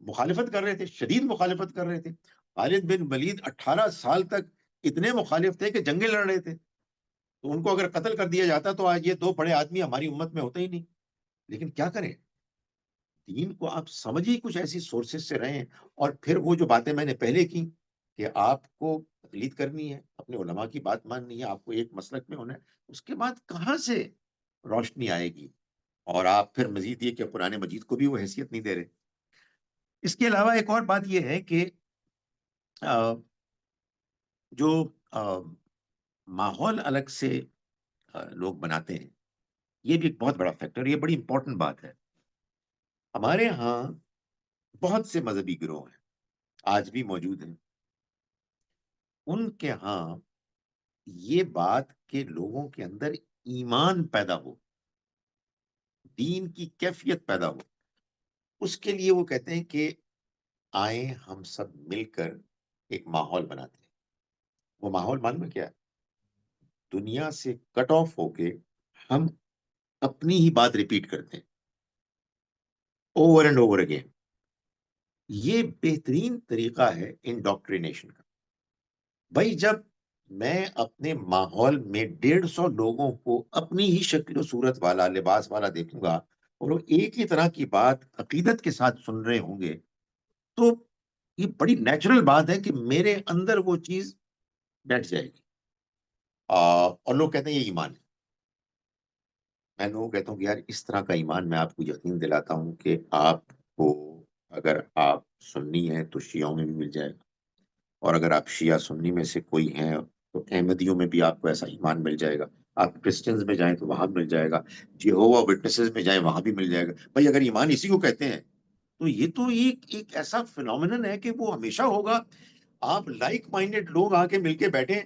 مخالفت کر رہے تھے، شدید مخالفت کر رہے تھے۔ خالد بن ولید 18 سال تک اتنے مخالف تھے کہ جنگیں لڑ رہے تھے، تو ان کو اگر قتل کر دیا جاتا تو آج یہ 2 بڑے آدمی ہماری امت میں ہوتے ہی نہیں۔ لیکن کیا کریں، دین کو آپ سمجھ ہی کچھ ایسی سورسز سے رہے ہیں، اور پھر وہ جو باتیں میں نے پہلے کی کہ آپ کو تقلید کرنی ہے، اپنے علماء کی بات ماننی ہے، آپ کو ایک مسلک میں ہونا ہے، اس کے بعد کہاں سے روشنی آئے گی؟ اور آپ پھر مزید یہ کہ قرآن مجید کو بھی وہ حیثیت نہیں دے رہے۔ اس کے علاوہ ایک اور بات یہ ہے کہ جو ماحول الگ سے لوگ بناتے ہیں، یہ بھی ایک بہت بڑا فیکٹر، یہ بڑی امپورٹنٹ بات ہے۔ ہمارے ہاں بہت سے مذہبی گروہ ہیں، آج بھی موجود ہیں، ان کے ہاں یہ بات کہ لوگوں کے اندر ایمان پیدا ہو، دین کی کیفیت پیدا ہو، اس کے لیے وہ کہتے ہیں کہ آئیں ہم سب مل کر ایک ماحول بناتے ہیں۔ وہ ماحول معلوم ہے کیا ہے؟ دنیا سے کٹ آف ہو کے ہم اپنی ہی بات ریپیٹ کرتے ہیں اوور اینڈ اوور اگین۔ یہ بہترین طریقہ ہے انڈاکٹرینیشن کا۔ بھائی جب میں اپنے ماحول میں 150 لوگوں کو اپنی ہی شکل و صورت والا، لباس والا دیکھوں گا، اور وہ ایک ہی طرح کی بات عقیدت کے ساتھ سن رہے ہوں گے، تو یہ بڑی نیچرل بات ہے کہ میرے اندر وہ چیز بیٹھ جائے گی۔ اور لوگ کہتے ہیں یہ ایمان ہے۔ میں لوگوں کو کہتا ہوں کہ یار اس طرح کا ایمان میں آپ کو یقین دلاتا ہوں کہ آپ کو، اگر آپ سنی ہیں تو شیعوں میں بھی مل جائے گا، اور اگر آپ شیعہ سنی میں سے کوئی ہیں تو احمدیوں میں بھی آپ کو ایسا ایمان مل جائے گا، آپ کرسچنز میں جائیں تو وہاں مل جائے گا، جیہووا وٹنسز میں جائیں وہاں بھی مل جائے گا۔ بھائی اگر ایمان اسی کو کہتے ہیں تو یہ تو ایک ایسا فینومینن ہے کہ وہ ہمیشہ ہوگا۔ آپ لائک مائنڈیڈ لوگ آ کے مل کے بیٹھیں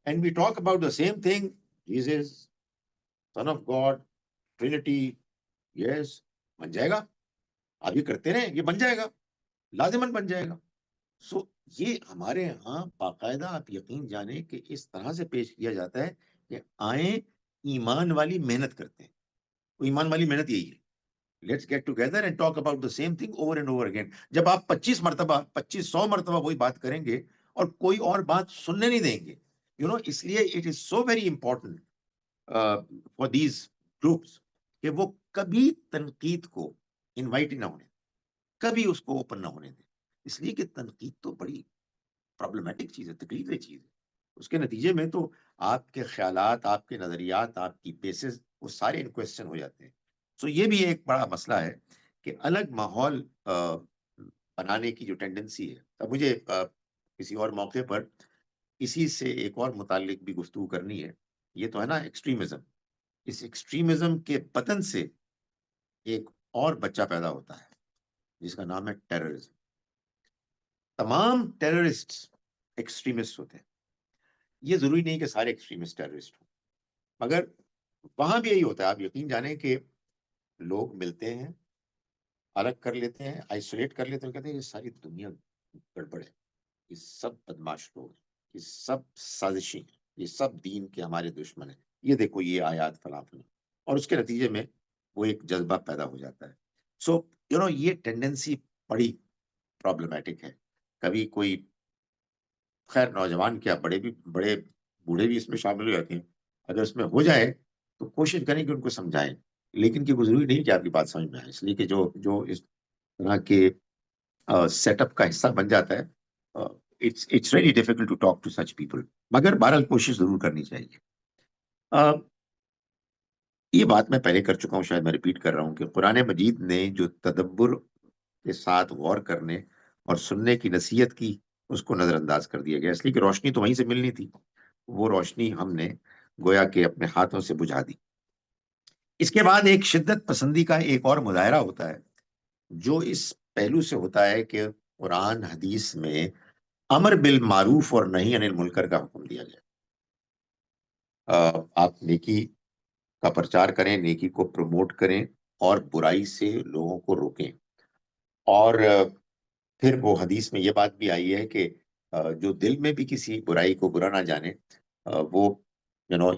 and we talk about the same thing, Jesus son of God, Trinity, yes, بن جائے گا۔ آپ یہ کرتے رہیں، یہ بن جائے گا، لازماً بن جائے گا۔ سو یہ ہمارے ہاں باقاعدہ آپ یقین جانیں کہ اس طرح سے پیش کیا جاتا ہے کہ آئیں ایمان والی محنت کرتے ہیں۔ ایمان والی محنت یہی ہے، let's get together and talk about the same thing over and over again. جب آپ 25 مرتبہ وہی بات کریں گے اور کوئی اور بات سننے نہیں دیں گے، اس لیے it is so very important for these groups کہ وہ کبھی تنقید کو انوائٹ نہ ہونے، کبھی اس کو اوپن نہ ہونے دیں، اس لیے کہ تنقید تو بڑی پرابلمٹک چیز ہے، تکلیف دہ چیز ہے۔ اس کے نتیجے میں تو آپ کے خیالات، آپ کے نظریات، آپ کی بیسز، وہ سارے ان کوسچن ہو جاتے ہیں۔ سو یہ بھی ایک بڑا مسئلہ ہے کہ الگ ماحول بنانے کی جو ٹینڈنسی ہے۔ اب مجھے کسی اور موقع پر اسی سے ایک اور متعلق بھی گفتگو کرنی ہے۔ یہ تو ہے نا ایکسٹریمزم، اس ایکسٹریمزم کے پتن سے ایک اور بچہ پیدا ہوتا ہے جس کا نام ہے ٹیررزم۔ تمام ٹیررسٹ ایکسٹریمسٹ ہوتے ہیں، یہ ضروری نہیں کہ سارے ایکسٹریمسٹ ٹیررسٹ ہوں، مگر وہاں بھی یہی ہوتا ہے۔ آپ یقین جانیں کہ لوگ ملتے ہیں، الگ کر لیتے ہیں، آئسولیٹ کر لیتے ہیں، کہتے ہیں یہ ساری دنیا گڑبڑ ہے، یہ سب بدماش لوگ ہیں، یہ سب سازشی ہیں، یہ سب دین کے ہمارے دشمن ہیں، یہ دیکھو یہ آیات فلاں فلاں، اور اس کے نتیجے میں وہ ایک جذبہ پیدا ہو جاتا ہے۔ سو یہ ٹینڈنسی بڑی پرابلمٹک ہے۔ کبھی کوئی، خیر نوجوان کیا، بڑے بوڑھے بھی اس میں شامل ہو جاتے ہیں، اگر اس میں ہو جائے تو کوشش کریں کہ ان کو سمجھائیں، لیکن کہ وہ ضروری نہیں کہ آپ کی بات سمجھ میں آئے، اس لیے کہ جو اس طرح کے سیٹ اپ کا حصہ بن جاتا ہے، it's really difficult to talk to such people, مگر بہرحال کوشش ضرور کرنی چاہیے۔ یہ بات میں پہلے کر چکا ہوں، شاید میں ریپیٹ کر رہا ہوں کہ قرآن مجید نے جو تدبر کے ساتھ غور کرنے اور سننے کی نصیحت کی، اس کو نظر انداز کر دیا گیا، اس لیے کہ روشنی تو وہیں سے ملنی تھی، وہ روشنی ہم نے گویا کہ اپنے ہاتھوں سے بجھا دی۔ اس کے بعد ایک شدت پسندی کا ایک اور مظاہرہ ہوتا ہے جو اس پہلو سے ہوتا ہے کہ قرآن حدیث میں امر بالمعروف اور نہی عن المنکر کا حکم دیا گیا۔ آپ نیکی کا پرچار کریں، نیکی کو پروموٹ کریں، اور برائی سے لوگوں کو روکیں۔ اور پھر وہ حدیث میں یہ بات بھی آئی ہے کہ جو دل میں بھی کسی برائی کو برا نہ جانے، وہ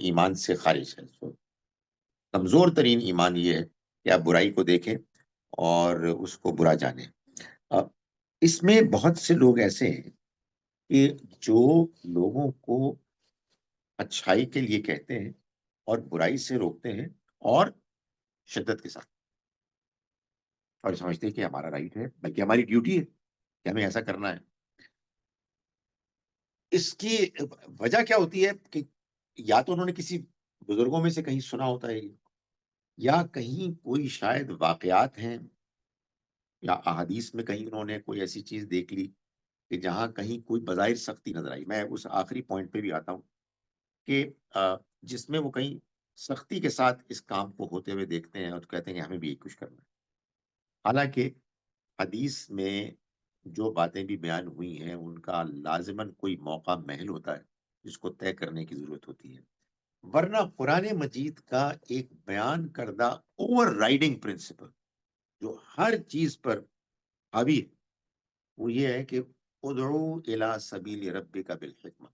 ایمان سے خارج ہے۔ کمزور ترین ایمان یہ ہے کہ آپ برائی کو دیکھیں اور اس کو برا جانیں۔ اس میں بہت سے لوگ ایسے ہیں کہ جو لوگوں کو اچھائی کے لیے کہتے ہیں اور برائی سے روکتے ہیں، اور شدت کے ساتھ۔ اور سمجھتے ہیں کہ ہمارا رائٹ ہے، بلکہ ہماری ڈیوٹی ہے کہ ہمیں ایسا کرنا ہے. اس کی وجہ کیا ہوتی ہے کہ یا تو انہوں نے کسی بزرگوں میں سے کہیں سنا ہوتا ہے، یا کہیں کوئی شاید واقعات ہیں یا احادیث میں کہیں انہوں نے کوئی ایسی چیز دیکھ لی کہ جہاں کہیں کوئی بظاہر سختی نظر آئی. میں اس آخری پوائنٹ پہ بھی آتا ہوں کہ جس میں وہ کہیں سختی کے ساتھ اس کام کو ہوتے ہوئے دیکھتے ہیں اور کہتے ہیں کہ ہمیں بھی یہی کچھ کرنا ہے. حالانکہ حدیث میں جو باتیں بھی بیان ہوئی ہیں ان کا لازماً کوئی موقع محل ہوتا ہے جس کو طے کرنے کی ضرورت ہوتی ہے، ورنہ قرآن مجید کا ایک بیان کردہ اوور رائڈنگ پرنسپل جو ہر چیز پر حاوی ہے وہ یہ ہے کہ ادعو الی سبیل ربک بالحکمہ،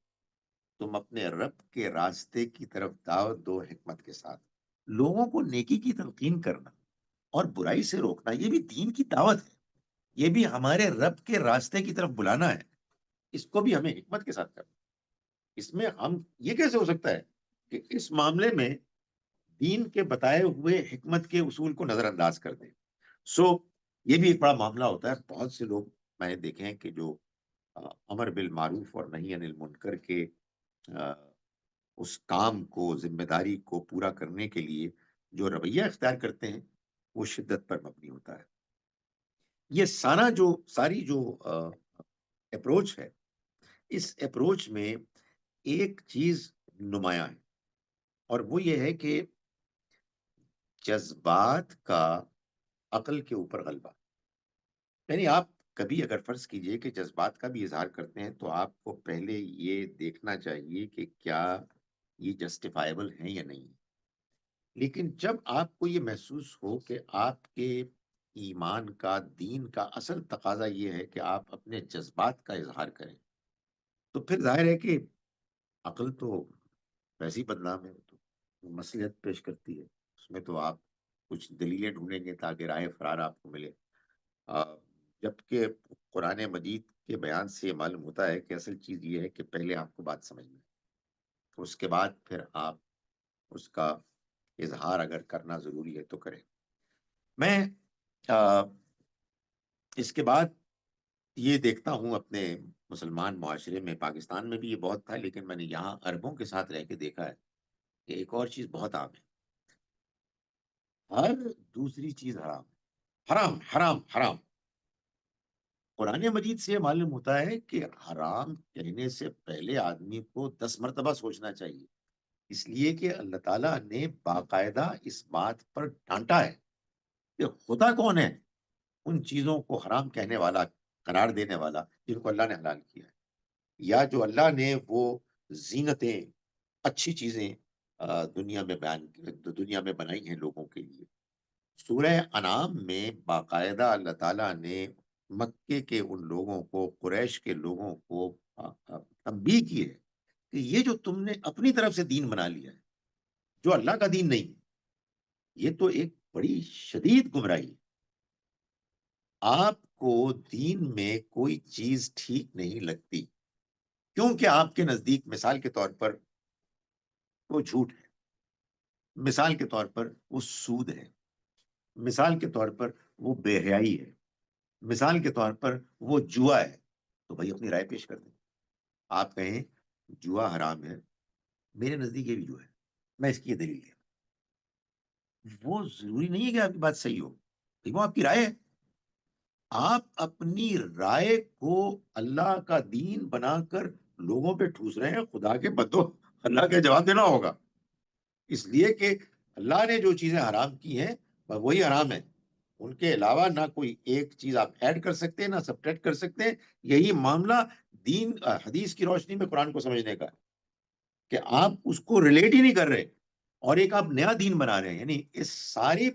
تم اپنے رب کے راستے کی طرف دعوت دو حکمت کے ساتھ. لوگوں کو نیکی کی تلقین کرنا اور برائی سے روکنا یہ بھی دین کی دعوت ہے، یہ بھی ہمارے رب کے راستے کی طرف بلانا ہے. اس کو بھی ہمیں حکمت کے ساتھ کرنا. اس میں ہم یہ کیسے ہو سکتا ہے کہ اس معاملے میں دین کے بتائے ہوئے حکمت کے اصول کو نظر انداز کر دیں. سو یہ بھی ایک بڑا معاملہ ہوتا ہے. بہت سے لوگ میں نے دیکھے ہیں کہ جو امر بالمعروف اور نہی عن المنکر کے اس کام کو، ذمہ داری کو پورا کرنے کے لیے جو رویہ اختیار کرتے ہیں وہ شدت پر مبنی ہوتا ہے. یہ ساری جو اپروچ ہے، اس اپروچ میں ایک چیز نمایاں ہے اور وہ یہ ہے کہ جذبات کا عقل کے اوپر غلبہ. یعنی آپ کبھی اگر فرض کیجئے کہ جذبات کا بھی اظہار کرتے ہیں تو آپ کو پہلے یہ دیکھنا چاہیے کہ کیا یہ جسٹیفائبل ہیں یا نہیں. لیکن جب آپ کو یہ محسوس ہو کہ آپ کے ایمان کا، دین کا اصل تقاضا یہ ہے کہ آپ اپنے جذبات کا اظہار کریں، تو پھر ظاہر ہے کہ عقل تو ویسی بدنام ہے، تو مصلحت پیش کرتی ہے. اس میں تو آپ کچھ دلیلیں ڈھونڈیں گے تاکہ راہ فرار آپ کو ملے. آ، جبکہ قرآن مجید کے بیان سے یہ معلوم ہوتا ہے کہ اصل چیز یہ ہے کہ پہلے آپ کو بات سمجھنا ہے، اس کے بعد پھر آپ اس کا اظہار اگر کرنا ضروری ہے تو کریں. میں آ، اس کے بعد یہ دیکھتا ہوں اپنے مسلمان معاشرے میں، پاکستان میں بھی یہ بہت تھا لیکن میں نے یہاں عربوں کے ساتھ رہ کے دیکھا ہے کہ ایک اور چیز بہت عام ہے. ہر دوسری چیز حرام، حرام حرام حرام. قرآن مجید سے یہ معلوم ہوتا ہے کہ حرام کہنے سے پہلے آدمی کو 10 مرتبہ سوچنا چاہیے، اس لیے کہ اللہ تعالیٰ نے باقاعدہ اس بات پر ڈانٹا ہے کہ خدا کون ہے ان چیزوں کو حرام کہنے والا، قرار دینے والا جن کو اللہ نے حلال کیا ہے، یا جو اللہ نے وہ زینتیں، اچھی چیزیں دنیا میں بنائی ہیں لوگوں کے لیے. سورہ انعام میں باقاعدہ اللہ تعالیٰ نے مکے کے ان لوگوں کو، قریش کے لوگوں کو تنبیہ کی ہے کہ یہ جو تم نے اپنی طرف سے دین بنا لیا ہے جو اللہ کا دین نہیں ہے، یہ تو ایک بڑی شدید گمراہی ہے. آپ کو دین میں کوئی چیز ٹھیک نہیں لگتی کیونکہ آپ کے نزدیک مثال کے طور پر وہ جھوٹ ہے، مثال کے طور پر وہ سود ہے، مثال کے طور پر وہ بے حیائی ہے، مثال کے طور پر وہ جوا ہے. تو بھائی اپنی رائے پیش کر دیں. آپ کہیں جوا حرام ہے، میرے نزدیک یہ بھی جوا ہے، میں اس کی یہ دلیل ہے. وہ ضروری نہیں ہے کہ آپ کی بات صحیح ہو، وہ آپ کی رائے ہے. آپ اپنی رائے کو اللہ کا دین بنا کر لوگوں پہ ٹھوس رہے ہیں. خدا کے بندو، اللہ کا جواب دینا ہوگا، اس لیے کہ اللہ نے جو چیزیں حرام کی ہیں وہی حرام ہے. ان کے علاوہ نہ کوئی ایک چیز آپ ایڈ کر سکتے ہیں نہ سبٹریکٹ کر سکتے ہیں. یہی معاملہ دین حدیث کی روشنی میں قرآن کو سمجھنے کا ہے کہ آپ اس کو ریلیٹ ہی نہیں کر رہے اور ایک آپ نیا دین بنا رہے ہیں. یعنی اس ساری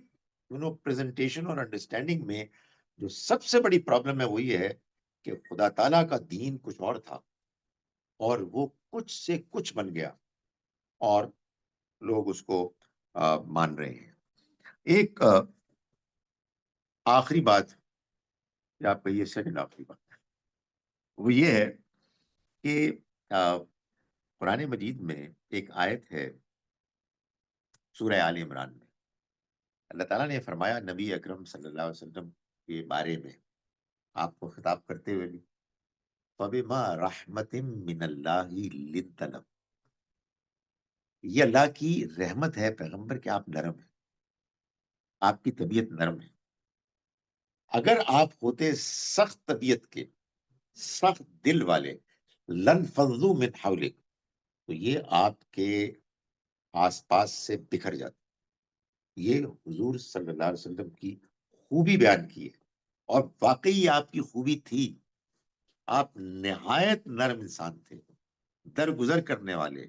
پریزنٹیشن اور انڈرسٹینڈنگ میں جو سب سے بڑی پرابلم ہے وہ یہ ہے کہ خدا تعالیٰ کا دین کچھ اور تھا اور وہ کچھ سے کچھ بن گیا اور لوگ اس کو مان رہے ہیں. ایک آخری بات، یا آپ کہیے سیکنڈ آخری بات، وہ یہ ہے کہ قرآن مجید میں ایک آیت ہے سورہ آل عمران میں. اللہ تعالیٰ نے فرمایا نبی اکرم صلی اللہ علیہ وسلم کے بارے میں آپ کو خطاب کرتے ہوئے بھی فَبِمَا رَحْمَةٍ مِّنَ اللَّهِ لِنْتَ لَهُمْ، یہ اللہ کی رحمت ہے پیغمبر کہ آپ نرم ہیں، آپ کی طبیعت نرم ہے. اگر آپ ہوتے سخت طبیعت کے، سخت دل والے، لن فضو من حولک، تو یہ آپ کے آس پاس سے بکھر جاتے. یہ حضور صلی اللہ علیہ وسلم کی خوبی بیان کی ہے، اور واقعی آپ کی خوبی تھی. آپ نہایت نرم انسان تھے، درگزر کرنے والے،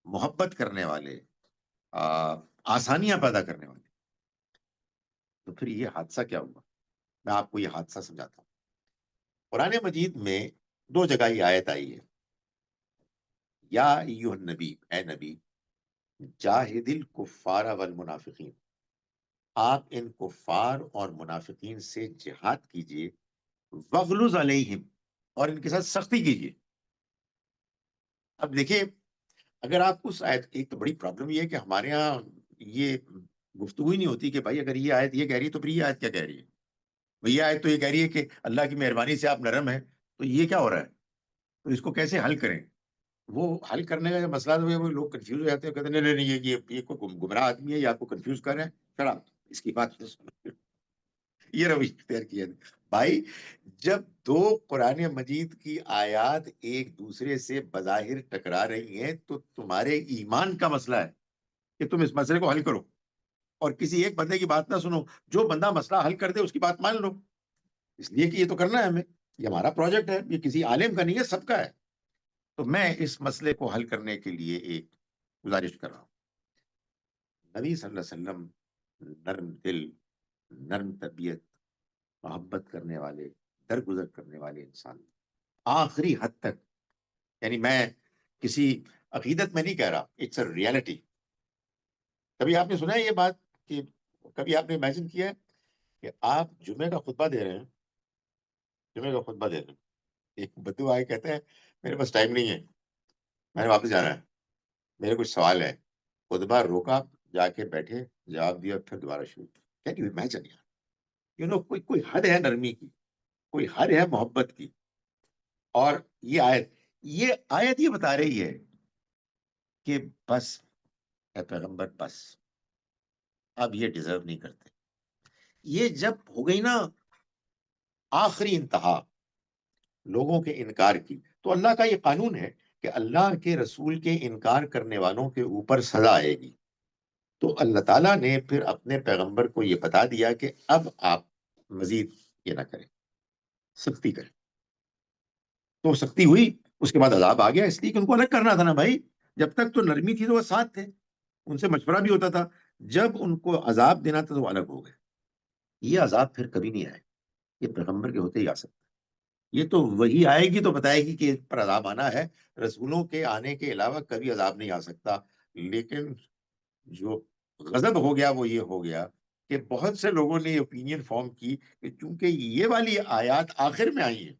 محبت کرنے والے، آسانیاں پیدا کرنے والے. تو پھر یہ حادثہ کیا ہوا؟ میں آپ کو یہ حادثہ سمجھاتا ہوں. قرآن مجید میں 2 جگہ یہ آیت آئی ہے، یا ایھا النبی، اے نبی، جاہد الکفار والمنافقین، آپ ان کفار اور منافقین سے جہاد کیجئے، وغلظ علیہم، اور ان کے ساتھ سختی کیجئے. اب دیکھیں، اگر آپ اس آیت، ایک تو بڑی پرابلم یہ ہے کہ ہمارے ہاں یہ گفتگو ہی نہیں ہوتی کہ بھائی اگر یہ آیت یہ کہہ رہی ہے تو پھر یہ آیت کیا کہہ رہی ہے. یہ آیت تو یہ کہہ رہی ہے کہ اللہ کی مہربانی سے آپ نرم ہیں، تو یہ کیا ہو رہا ہے، تو اس کو کیسے حل کریں. وہ حل کرنے کا جو مسئلہ ہے وہ لوگ کنفیوز ہو جاتے ہیں، کہتے ہیں نہیں نہیں یہ کوئی گمراہ آدمی ہے، یہ آپ کو کنفیوز کر رہے ہیں، چلا اس کی بات یہ رویہ اختیار کیا ہے. بھائی جب 2 قرآن مجید کی آیات ایک دوسرے سے بظاہر ٹکرا رہی ہیں تو تمہارے ایمان کا مسئلہ ہے کہ تم اس مسئلے کو حل کرو، اور کسی ایک بندے کی بات نہ سنو. جو بندہ مسئلہ حل کر دے اس کی بات مان لو، اس لیے کہ یہ تو کرنا ہے ہمیں، یہ ہمارا پروجیکٹ ہے، یہ کسی عالم کا نہیں ہے، سب کا ہے. تو میں اس مسئلے کو حل کرنے کے لیے ایک گزارش کر رہا ہوں. نبی صلی اللہ علیہ وسلم نرم دل، نرم طبیعت، محبت کرنے والے، درگزر کرنے والے انسان، آخری حد تک. یعنی میں کسی عقیدت میں نہیں کہہ رہا، اٹس اے ریالٹی. کبھی آپ نے سنا ہے یہ بات کہ کبھی آپ نے امیجن کیا ہے کہ آپ جمعے کا خطبہ دے رہے ہیں، جمعے کا خطبہ دے رہے ہیں، ایک بدو آئے کہتے ہیں میرے پاس ٹائم نہیں ہے، میں نے واپس جانا ہے، میرے کچھ سوال ہے. خطبہ روکا، جا کے بیٹھے، جواب دیا، پھر دوبارہ شروع. کین یو امیجن یار، کوئی حد ہے نرمی کی، کوئی حد ہے محبت کی. اور یہ آیت یہ بتا رہی ہے کہ بس اے پیغمبر، بس اب یہ ڈیزرو نہیں کرتے. یہ جب ہو گئی نا آخری انتہا لوگوں کے انکار کی، تو اللہ کا یہ قانون ہے کہ اللہ کے رسول کے انکار کرنے والوں کے اوپر سزا آئے گی. تو اللہ تعالیٰ نے پھر اپنے پیغمبر کو یہ بتا دیا کہ اب آپ مزید یہ نہ کریں، سختی کریں. تو سختی ہوئی، اس کے بعد عذاب آ گیا، اس لیے کہ ان کو الگ کرنا تھا نا بھائی. جب تک تو نرمی تھی تو وہ ساتھ تھے، ان سے مشورہ بھی ہوتا تھا. جب ان کو عذاب دینا تھا تو وہ الگ ہو گئے. یہ عذاب پھر کبھی نہیں آئے، یہ پیغمبر کے ہوتے ہی آ سکتا. یہ تو وہی آئے گی تو بتائے گی کہ اس پر عذاب آنا ہے. رسولوں کے آنے کے علاوہ کبھی عذاب نہیں آ سکتا. لیکن جو غضب ہو گیا وہ یہ ہو گیا کہ بہت سے لوگوں نے یہ اوپینین فارم کی کہ چونکہ یہ والی آیات آخر میں آئی ہیں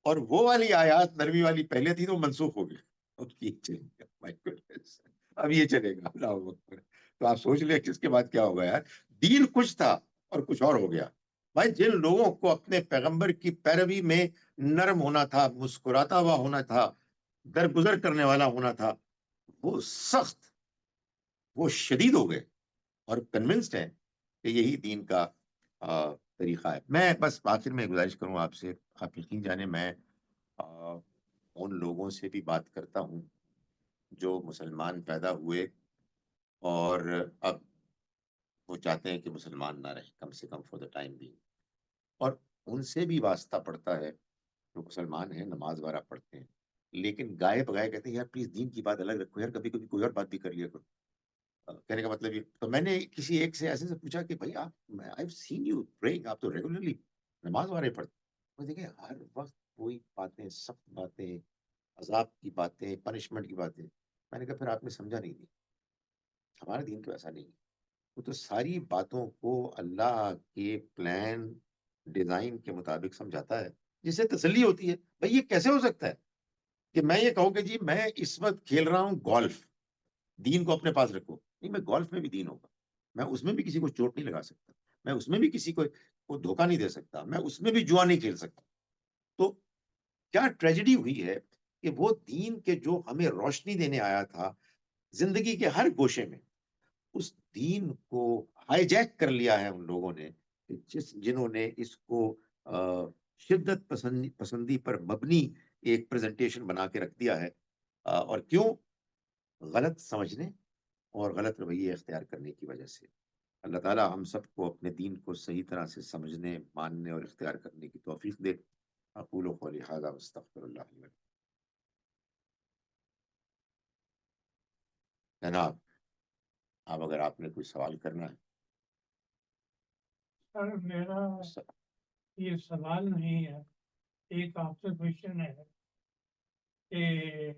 اور وہ والی آیات نرمی والی پہلے تھی تو منسوخ ہو گئی، اب یہ چلے گا. My goodness. اب یہ چلے گا، اللہ اکبر. تو آپ سوچ لیں کہ اس کے بعد کیا ہوگا یار. دین کچھ تھا اور کچھ اور ہو گیا. بھائی جن لوگوں کو اپنے پیغمبر کی پیروی میں نرم ہونا تھا، مسکراتا ہوا ہونا تھا، درگزر کرنے والا ہونا تھا، وہ سخت، وہ شدید ہو گئے اور کنونسڈ ہے کہ یہی دین کا طریقہ ہے. میں بس آخر میں گزارش کروں آپ سے، آپ یقین جانے میں ان لوگوں سے بھی بات کرتا ہوں جو مسلمان پیدا ہوئے اور اب وہ چاہتے ہیں کہ مسلمان نہ رہیں، کم سے کم فور دا ٹائم بھی. اور ان سے بھی واسطہ پڑتا ہے جو مسلمان ہیں، نماز وغیرہ پڑھتے ہیں، لیکن گائے بگائے کہتے ہیں یار پلیز دین کی بات الگ رکھو یار، کبھی کبھی کوئی اور بات بھی کر لیا کرو. کہنے کا مطلب یہ. تو میں نے کسی ایک سے ایسے سے پوچھا کہ بھائی آپ، I've seen you praying، آپ تو ریگولرلی نماز وغیرہ پڑھتے. وہ دیکھیں ہر وقت کوئی باتیں، سخت باتیں، عذاب کی باتیں، پنشمنٹ کی باتیں. میں نے کہا پھر آپ نے سمجھا نہیں دی. ہمارا دین تو ایسا نہیں ہے. وہ تو ساری باتوں کو اللہ کے پلان، ڈیزائن کے مطابق سمجھاتا ہے، جس سے تسلی ہوتی ہے. بھائی یہ کیسے ہو سکتا ہے کہ میں یہ کہوں کہ جی میں اس وقت کھیل رہا ہوں گولف، دین کو اپنے پاس رکھو. نہیں، میں گولف میں بھی دین ہوگا، میں اس میں بھی کسی کو چوٹ نہیں لگا سکتا، میں اس میں بھی کسی کو کو دھوکہ نہیں دے سکتا، میں اس میں بھی جوا نہیں کھیل سکتا. تو کیا ٹریجڈی ہوئی ہے کہ وہ دین کے جو ہمیں روشنی دینے آیا تھا زندگی کے ہر گوشے میں، اس دین کو ہائی جیک کر لیا ہے ان لوگوں نے جنہوں نے اس کو شدت پسندی پر مبنی ایک پریزنٹیشن بنا کے رکھ دیا ہے. اور کیوں؟ غلط سمجھنے اور غلط رویے اختیار کرنے کی وجہ سے. اللہ تعالیٰ ہم سب کو اپنے دین کو صحیح طرح سے سمجھنے، ماننے اور اختیار کرنے کی توفیق دے. اقول قولی ھذا واستغفر اللہ لی ولکم. جناب، اب اگر آپ نے کوئی سوال کرنا ہے. سر میرا یہ سوال نہیں ہے، ایک آبزرویشن ہے کہ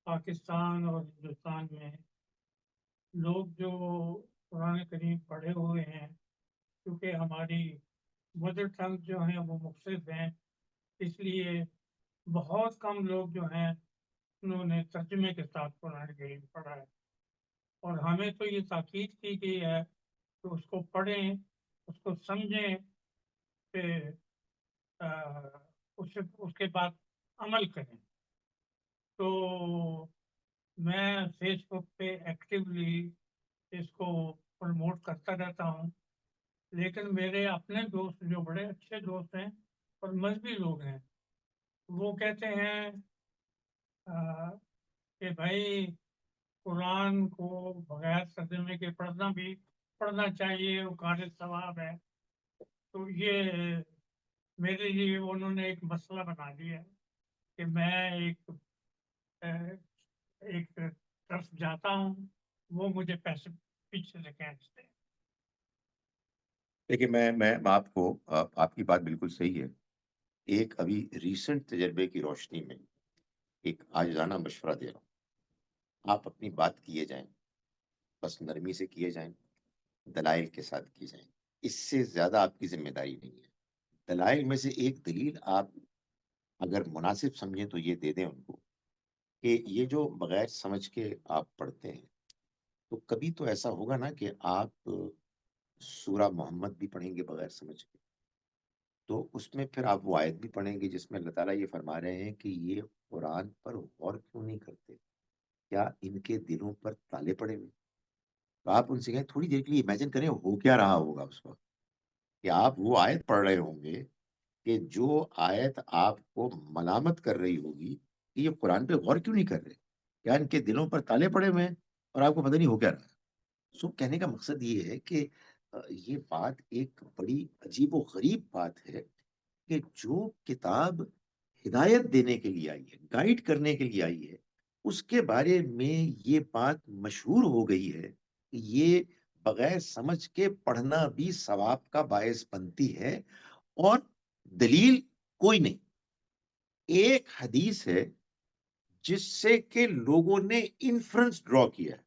پاکستان اور ہندوستان میں لوگ جو قرآن کریم پڑھے ہوئے ہیں، کیونکہ ہماری مدر ٹنگ جو ہیں وہ مختلف ہیں، اس لیے بہت کم لوگ جو ہیں انہوں نے ترجمے کے ساتھ قرآن کریم پڑھا ہے. اور ہمیں تو یہ تاکید کی گئی ہے کہ اس کو پڑھیں، اس کو سمجھیں، پھر اس کے بعد عمل کریں. تو میں فیس بک پہ ایکٹیولی اس کو پروموٹ کرتا رہتا ہوں، لیکن میرے اپنے دوست جو بڑے اچھے دوست ہیں اور مذہبی لوگ ہیں، وہ کہتے ہیں کہ بھائی قرآن کو بغیر ترجمے کے پڑھنا چاہیے، وہ قابل ثواب ہے. تو یہ میرے لیے انہوں نے ایک مسئلہ بنا دیا ہے کہ میں ایک طرف جاتا ہوں، وہ مجھے پیسے پیچھے سے کھینچتے ہیں. دیکھیے، میں آپ کو، آپ کی بات بالکل صحیح ہے. ایک ابھی ریسنٹ تجربے کی روشنی میں ایک عاجزانہ مشورہ دے رہا ہوں. آپ اپنی بات کیے جائیں، بس نرمی سے کیے جائیں، دلائل کے ساتھ کی جائیں. اس سے زیادہ آپ کی ذمہ داری نہیں ہے. دلائل میں سے ایک دلیل آپ اگر مناسب سمجھیں تو یہ دے دیں ان کو کہ یہ جو بغیر سمجھ کے آپ پڑھتے ہیں، تو کبھی تو ایسا ہوگا نا کہ آپ سورہ محمد بھی پڑھیں گے بغیر سمجھ کے، تو اس میں پھر آپ وہ آیت بھی پڑھیں گے جس میں اللہ تعالیٰ یہ فرما رہے ہیں کہ یہ قرآن پر غور کیوں نہیں کرتے، کیا ان کے دلوں پر تالے پڑے ہوئے. تو آپ ان سے کہیں تھوڑی دیر کے لیے امیجن کریں ہو کیا رہا ہوگا اس وقت کہ آپ وہ آیت پڑھ رہے ہوں گے کہ جو آیت آپ کو ملامت کر رہی ہوگی کہ یہ قرآن پہ غور کیوں نہیں کر رہے، کیا ان کے دلوں پر تالے پڑے ہوئے ہیں اور آپ کو پتہ نہیں ہو کیا رہا ہے. سو کہنے کا مقصد یہ ہے کہ یہ بات ایک بڑی عجیب و غریب بات ہے کہ جو کتاب ہدایت دینے کے لیے آئی ہے، گائیڈ کرنے کے لیے آئی ہے، اس کے بارے میں یہ بات مشہور ہو گئی ہے کہ یہ بغیر سمجھ کے پڑھنا بھی ثواب کا باعث بنتی ہے. اور دلیل کوئی نہیں، ایک حدیث ہے جس سے کہ لوگوں نے انفرنس ڈرا کیا ہے.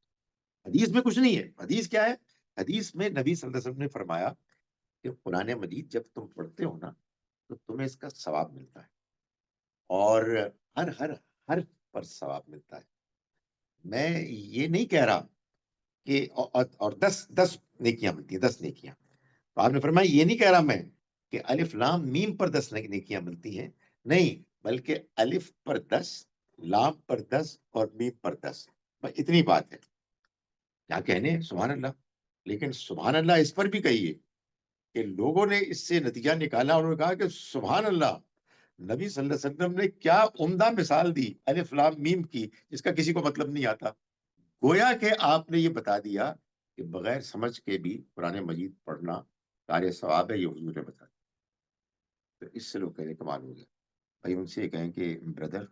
حدیث میں کچھ نہیں ہے. حدیث کیا ہے؟ حدیث میں نبی صلی اللہ علیہ وسلم نے فرمایا کہ قرآن مجید جب تم پڑھتے ہو نا تو تمہیں اس کا ثواب ملتا ہے، اور ہر ہر حرف پر ثواب ملتا ہے. میں یہ نہیں کہہ رہا کہ اور 10 نیکیاں ملتی ہیں، 10 نیکیاں. تو آپ نے فرمایا یہ نہیں کہہ رہا میں کہ الف لام میم پر 10 نیکیاں ملتی ہیں، نہیں، بلکہ الف پر 10، لام پر 10 اور میم پر 10. اتنی بات ہے. کیا کہنے، سبحان اللہ. لیکن سبحان اللہ اس پر بھی کہیے کہ لوگوں نے اس سے نتیجہ نکالا اور انہوں نے کہا کہ سبحان اللہ، نبی صلی اللہ علیہ وسلم نے کیا عمدہ مثال دی الف لام میم کی، جس کا کسی کو مطلب نہیں آتا. گویا کہ آپ نے یہ بتا دیا کہ بغیر سمجھ کے بھی قرآن مجید پڑھنا کار ثواب ہے، یہ حضور نے بتا دیا. تو اس سے لوگ کہنے کمال ہو گیا. بھائی ان سے یہ کہیں کہ بردر،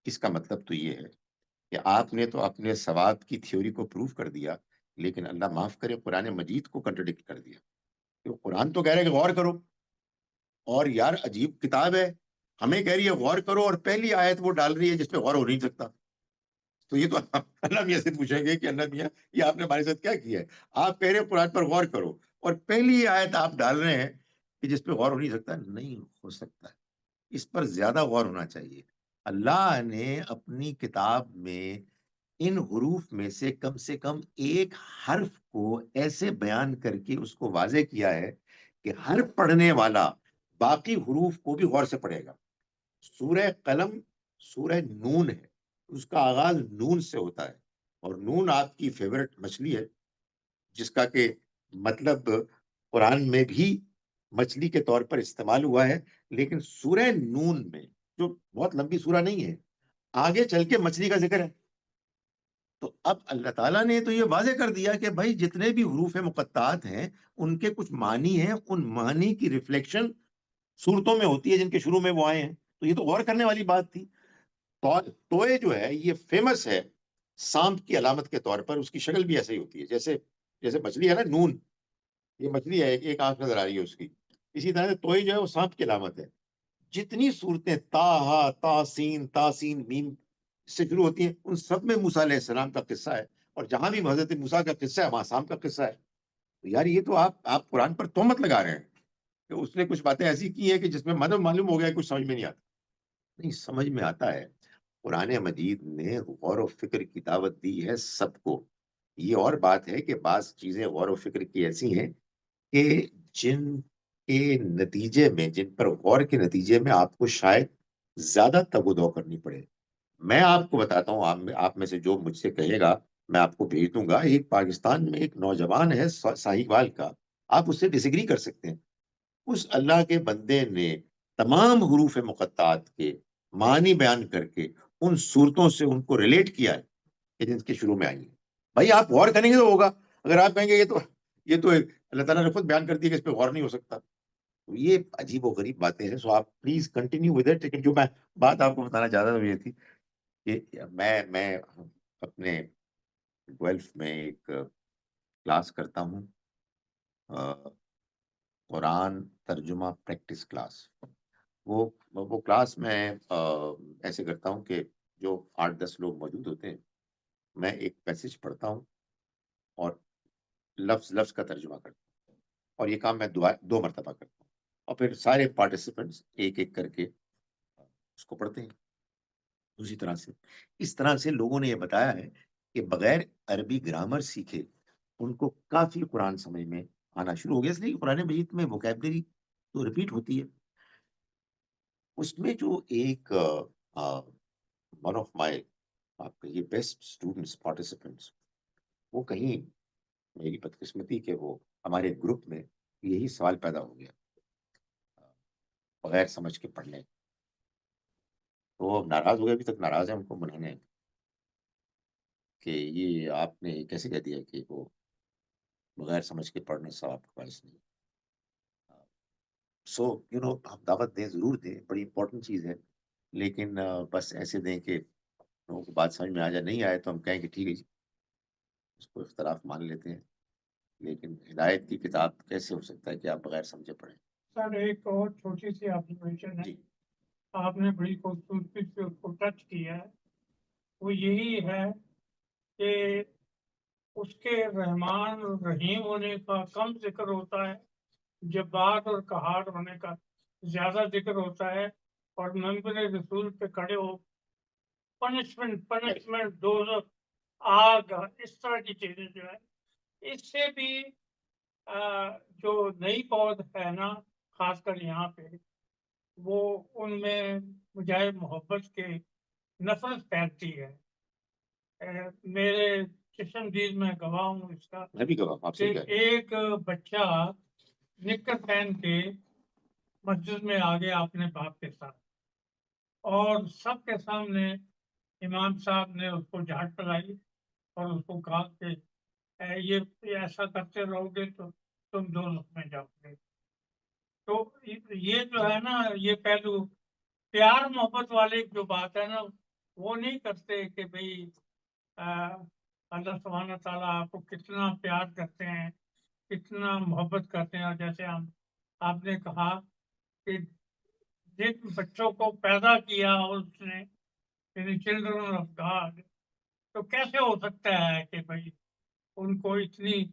اس کا مطلب تو یہ ہے کہ آپ نے تو اپنے ثواب کی تھیوری کو پروف کر دیا، لیکن اللہ معاف کرے قرآن مجید کو کنٹرڈکٹ کر دیا. کہ قرآن تو کہہ رہے کہ غور کرو، اور یار عجیب کتاب ہے، ہمیں کہہ رہی ہے غور کرو اور پہلی آیت وہ ڈال رہی ہے جس پہ غور ہو نہیں سکتا. تو یہ تو اللہ میاں سے پوچھیں گے کہ اللہ میاں یہ آپ نے ہمارے ساتھ کیا کیا ہے. آپ کہہ رہے ہیں قرآن پر غور کرو اور پہلی آیت آپ ڈال رہے ہیں کہ جس پہ غور ہو نہیں سکتا. نہیں ہو سکتا ہے، اس پر زیادہ غور ہونا چاہیے. اللہ نے اپنی کتاب میں ان حروف میں سے کم ایک حرف کو ایسے بیان کر کے اس کو واضح کیا ہے کہ ہر پڑھنے والا باقی حروف کو بھی غور سے پڑھے گا. سورہ قلم سورہ نون ہے، اس کا آغاز نون سے ہوتا ہے، اور نون آپ کی فیورٹ مچھلی ہے، جس کا کہ مطلب قرآن میں بھی مچھلی کے طور پر استعمال ہوا ہے. لیکن سورہ نون میں، جو بہت لمبی سورہ نہیں ہے، آگے چل کے مچھلی کا ذکر ہے. تو اب اللہ تعالیٰ نے تو یہ واضح کر دیا کہ بھائی جتنے بھی حروف مقطعات ہیں ان کے کچھ معنی ہیں، ان معنی کی ریفلیکشن صورتوں میں ہوتی ہے جن کے شروع میں وہ آئے ہیں. تو یہ تو غور کرنے والی بات تھی. توئے جو ہے یہ فیمس ہے سانپ کی علامت کے طور پر. اس کی شکل بھی ایسے ہی ہوتی ہے، جیسے جیسے مچھلی ہے نا نون، یہ مچھلی ہے، ایک آنکھ نظر آ رہی ہے اس کی. اسی طرح سے توئے جو ہے وہ سانپ کی علامت ہے. جتنی صورتیں تا ہا تا سین میم سے شروع ہوتی ہیں ان سب میں موسیٰ علیہ السلام کا قصہ ہے، اور جہاں بھی حضرت موسیٰ کا قصہ ہے وہاں سانپ کا قصہ ہے. تو یار یہ تو آپ قرآن پر تہمت لگا رہے ہیں کہ اس نے کچھ باتیں ایسی کی ہیں کہ جس میں مطلب معلوم ہو گیا کچھ سمجھ میں نہیں آتا. نہیں، سمجھ میں آتا ہے. قرآن مجید نے غور و فکر کی دعوت دی ہے سب کو. یہ اور بات ہے کہ بعض چیزیں غور و فکر کی ایسی ہیں کہ جن کے نتیجے میں، جن پر غور کے نتیجے میں آپ کو شاید زیادہ تگ و دو کرنی پڑے. میں آپ کو بتاتا ہوں، آپ میں سے جو مجھ سے کہے گا میں آپ کو بھیج دوں گا. ایک پاکستان میں ایک نوجوان ہے ساہیوال کا، آپ اس سے ڈس ایگری کر سکتے ہیں. اس اللہ کے بندے نے تمام حروف مقطعات کے معنی بیان کر کے ان صورتوں سے ان کو ریلیٹ کیا ہے کہ جن کے شروع میں آئی ہیں. بھائی آپ غور کریں گے تو ہوگا، اگر آپ کہیں گے یہ تو اللہ تعالیٰ نے خود بیان کر دیا کہ اس پہ غور نہیں ہو سکتا. تو یہ عجیب و غریب باتیں ہیں. سو آپ پلیز کنٹینیو ود اٹ. لیکن جو میں بات آپ کو بتانا چاہتا تھا وہ یہ تھی کہ میں اپنے گولف میں ایک کلاس کرتا ہوں، قرآن ترجمہ پریکٹس کلاس. وہ کلاس میں ایسے کرتا ہوں کہ جو 8-10 لوگ موجود ہوتے ہیں، میں ایک پیسج پڑھتا ہوں اور لفظ لفظ کا ترجمہ کرتا ہوں، اور یہ کام میں 2 مرتبہ کرتا ہوں، اور پھر سارے پارٹیسپینٹس ایک ایک کر کے اس کو پڑھتے ہیں. اسی طرح سے اس طرح سے لوگوں نے یہ بتایا ہے کہ بغیر عربی گرامر سیکھے ان کو کافی قرآن سمجھ میں آنا شروع ہو گیا. اس لیے قرآن مجید میں ووکیبلری تو ریپیٹ ہوتی ہے. اس میں جو ایک ون آف مائی، آپ کہیے بیسٹ اسٹوڈنٹس پارٹیسپینٹس، وہ کہیں میری بدقسمتی کہ وہ ہمارے گروپ میں یہی سوال پیدا ہو گیا بغیر سمجھ کے پڑھنے. تو وہ ناراض ہو گئے، ابھی تک ناراض ہے. ان کو منانے کہ یہ آپ نے کیسے کہہ دیا کہ وہ بغیر سمجھ کے پڑھنے ثواب کا باعث نہیں. سو ہم دعوت دیں، ضرور دیں، بڑی امپورٹنٹ چیز ہے. لیکن بس ایسے دیں کہ لوگوں کو بات سمجھ میں آ جائے. نہیں آئے تو ہم کہیں کہ ٹھیک ہے جی، اس کو اختلاف مان لیتے ہیں. لیکن ہدایت کی کتاب کیسے ہو سکتا ہے کہ آپ بغیر سمجھے پڑھیں؟ سر ایک اور چھوٹی سی آبزرویشن ہے، جی آپ نے بڑی خوبصورتی سے اس کو ٹچ کیا ہے. وہ یہی ہے کہ اس کے رحمان اور رحیم ہونے کا کم ذکر ہوتا ہے، جبار اور قہار ہونے کا زیادہ ذکر ہوتا ہے، اور منبر رسول پہ کھڑے ہو پنشمنٹ دوزخ آگ اس طرح کی چیزیں جو ہے، اس سے بھی جو نئی پود ہے نا، خاص کر یہاں پہ، وہ ان میں بجائے محبت کے نفرت پھیلتی ہے. میرے چشمدید میں گواہ ہوں اس کا میں بھی کہوں آپ کہ صحیح کہہ رہے ہیں. ایک بچہ نکر پہن کے مسجد میں آ گیا اپنے باپ کے ساتھ، اور سب کے سامنے امام صاحب نے اس کو جھاٹ پلائی اور اس کو کہا کہ یہ ایسا کرتے رہو گے تو تم دوزخ میں جاؤ گے. تو یہ جو ہے نا، یہ پہلو پیار محبت والے جو بات ہے نا، وہ نہیں کرتے کہ بھئی اللہ سبحانہ تعالیٰ آپ کو کتنا پیار کرتے ہیں، کتنا محبت کرتے ہیں. اور جیسے آپ نے کہا کہ جن بچوں کو پیدا کیا اس نے، یعنی چلڈرن آف گاڈ، تو کیسے ہو سکتا ہے کہ بھئی ان کو اتنی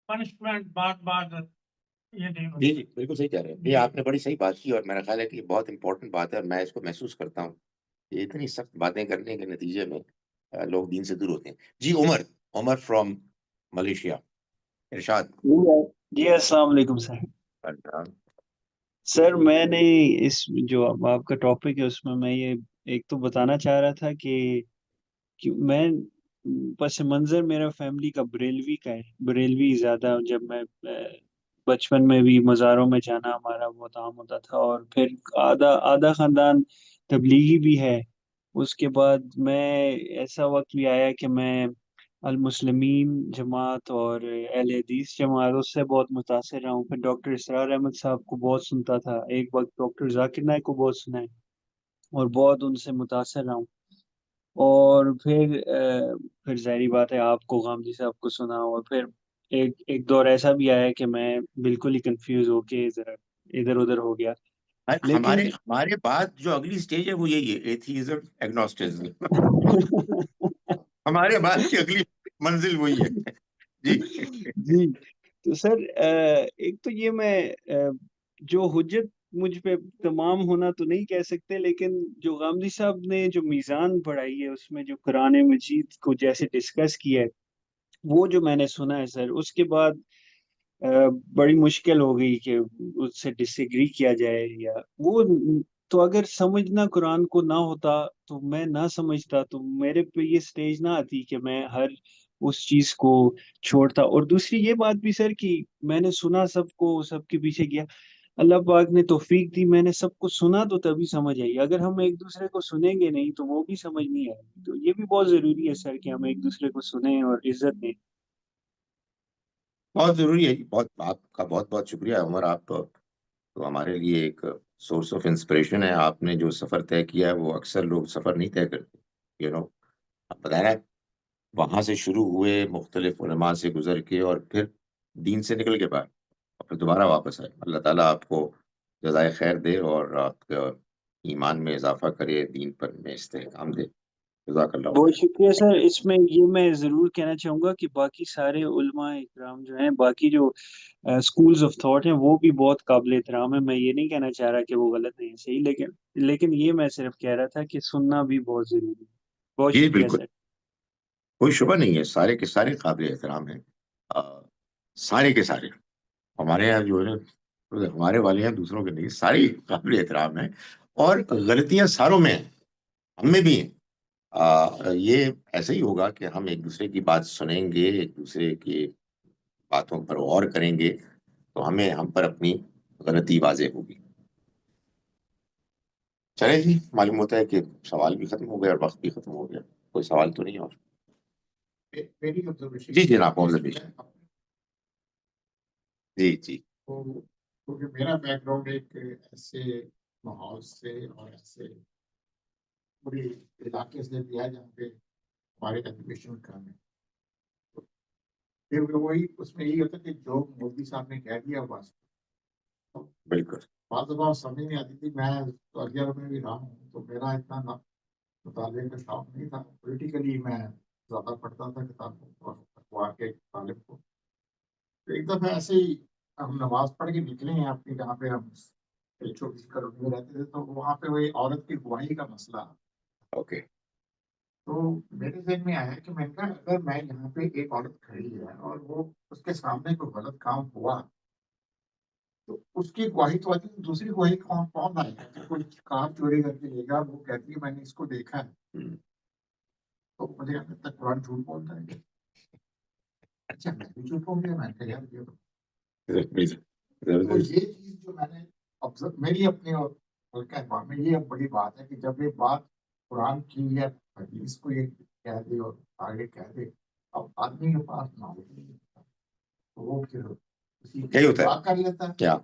پنشمنٹ بار بار یہ نہیں جی ہوتی. جی بالکل صحیح کہہ رہے ہیں. یہ آپ نے بڑی صحیح بات کی، اور میرا خیال ہے کہ یہ بہت امپورٹنٹ بات ہے، اور میں اس کو محسوس کرتا ہوں کہ اتنی سخت باتیں کرنے کے نتیجے میں لوگ دین سے دور ہوتے ہیں. جی عمر فرام ملیشیا. ارشاد. جی السلام علیکم سر. سر میں نے اس جو آپ کا ٹاپک ہے اس میں یہ ایک تو بتانا چاہ رہا تھا کہ میں پس منظر میرا فیملی کا بریلوی کا ہے. بریلوی زیادہ جب میں بچپن میں بھی مزاروں میں جانا ہمارا بہت عام ہوتا تھا, اور پھر آدھا خاندان تبلیغی بھی ہے. اس کے بعد میں ایسا وقت بھی آیا کہ میں المسلمین جماعت اور اہل حدیث جماعت اس سے بہت متاثر رہا ہوں. پھر ڈاکٹر اسرار احمد صاحب کو بہت سنتا تھا, ایک وقت ڈاکٹر ذاکر نائک کو بہت سنا ہے اور بہت ان سے متاثر رہا ہوں. اور پھر ظاہری بات ہے آپ کو غامدی صاحب کو سنا, اور پھر ایک دور ایسا بھی آیا کہ میں بالکل ہی کنفیوز ہو کے ادھر ادھر ہو گیا. لیکن ہمارے بعد جو اگلی سٹیج ہے وہ یہی ہے, ایتھیزم ایگنوسٹزم. ہمارے بعد کی اگلی منزل وہی ہے. جی جی تو سر ایک تو یہ میں جو حجت مجھ پہ تمام ہونا تو نہیں کہہ سکتے, لیکن جو غامدی صاحب نے جو میزان بڑھائی ہے اس میں جو قرآن مجید کو جیسے ڈسکس کیا ہے وہ جو میں نے سنا ہے سر, اس کے بعد بڑی مشکل ہو گئی کہ اس سے ڈس ایگری کیا جائے یا وہ. تو اگر سمجھنا قرآن کو نہ ہوتا تو میں نہ سمجھتا تو میرے پہ یہ سٹیج نہ آتی کہ میں ہر اس چیز کو چھوڑتا. اور دوسری یہ بات بھی سر کہ میں نے سنا سب کے پیچھے گیا, اللہ پاک نے توفیق دی, میں نے سب کو سنا تو تبھی سمجھ آئی. اگر ہم ایک دوسرے کو سنیں گے نہیں تو وہ بھی سمجھ نہیں آئے گی. تو یہ بھی بہت ضروری ہے سر کہ ہم ایک دوسرے کو سنیں اور عزت دیں. بہت ضروری ہے. آپ کا بہت بہت شکریہ عمر. آپ تو ہمارے لیے ایک سورس آف انسپریشن ہے. آپ نے جو سفر طے کیا ہے وہ اکثر لوگ سفر نہیں طے کرتے. آپ بتائیں وہاں سے شروع ہوئے, مختلف علماء سے گزر کے, اور پھر دین سے نکل کے بعد اور پھر دوبارہ واپس آئے. اللہ تعالیٰ آپ کو جزائے خیر دے اور آپ کا ایمان میں اضافہ کرے, دین پر میں استحکام دے. جزاک اللہ بہت خیر. شکریہ سر. اس میں یہ میں ضرور کہنا چاہوں گا کہ باقی سارے علماء اکرام جو ہیں, باقی جو سکولز آف تھاٹ ہیں وہ بھی بہت قابل احترام ہے. میں یہ نہیں کہنا چاہ رہا کہ وہ غلط نہیں صحیح, لیکن یہ میں صرف کہہ رہا تھا کہ سننا بھی بہت ضروری ہے. بہت جی شکریہ بالکل, سر. کوئی شبہ نہیں ہے, سارے کے سارے قابل احترام ہیں. سارے کے سارے ہمارے یہاں جو ہے ہمارے والے ہیں, دوسروں کے نہیں, سارے قابل احترام ہیں. اور غلطیاں ساروں میں ہیں, ہم میں بھی ہیں. یہ ایسا ہی ہوگا کہ ہم ایک دوسرے کی بات سنیں گے, ایک دوسرے کی باتوں پر غور کریں گے تو ہم پر اپنی غلطی واضح ہوگی. چلے جی, معلوم ہوتا ہے کہ سوال بھی ختم ہو گیا اور وقت بھی ختم ہو گیا. کوئی سوال تو نہیں اور؟ جی جناب, آبزرویشن. جی کیونکہ میرا بیک گراؤنڈ ایک ایسے ماحول سے اور ایسے پورے علاقے سے بھی ہے جہاں پہ ہمارے ایجوکیشن کام ہے. پھر وہی اس میں یہی ہوتا ہے کہ جو مودی صاحب نے کہہ دیا بس بالکل. بعض دفعہ سمجھ نہیں آتی تھی. میں سعودیہ میں بھی رہا ہوں تو میرا اتنا مطالعے کا شوق نہیں تھا. پولیٹیکلی میں زیادہ پڑھتا تھا کتابوں اور اخبار کے طالب کو. تو ایک دفعہ ایسے ہی ہم نماز پڑھ کے نکلے ہیں اپنی, جہاں پہ ہم چھوٹی کالونی میں رہتے تھے, تو وہاں پہ وہی عورت کی گواہی کا مسئلہ. اوکے. تو میرے ذہن میں آیا کہ میں نے کہا اگر میں یہاں پہ ایک عورت کھڑی ہے اور وہ اس کے سامنے کوئی غلط کام ہوا تو اس کی گواہی تو آتی ہے, دوسری گواہی کون آئے گا؟ کوئی کار چوری کر کے لے گا, وہ کہتی ہے میں نے اس کو دیکھا ہے, تو مجھے کہتے تک قرآن جھوٹ بولتا ہے. اچھا میں بھی جھوٹ بول گیا. میں کہا یار تو یہ چیز جو میں نے میری اپنی اور میں یہ بڑی بات ہے کہ جب یہ بات قرآن کی یا حدیث کو یہ کہہ دے اور آگے کہہ دے, اب آدمی کے پاس نالج نہیں ہوتا تو وہ پھر اسی بات کر لیتا ہے. کیا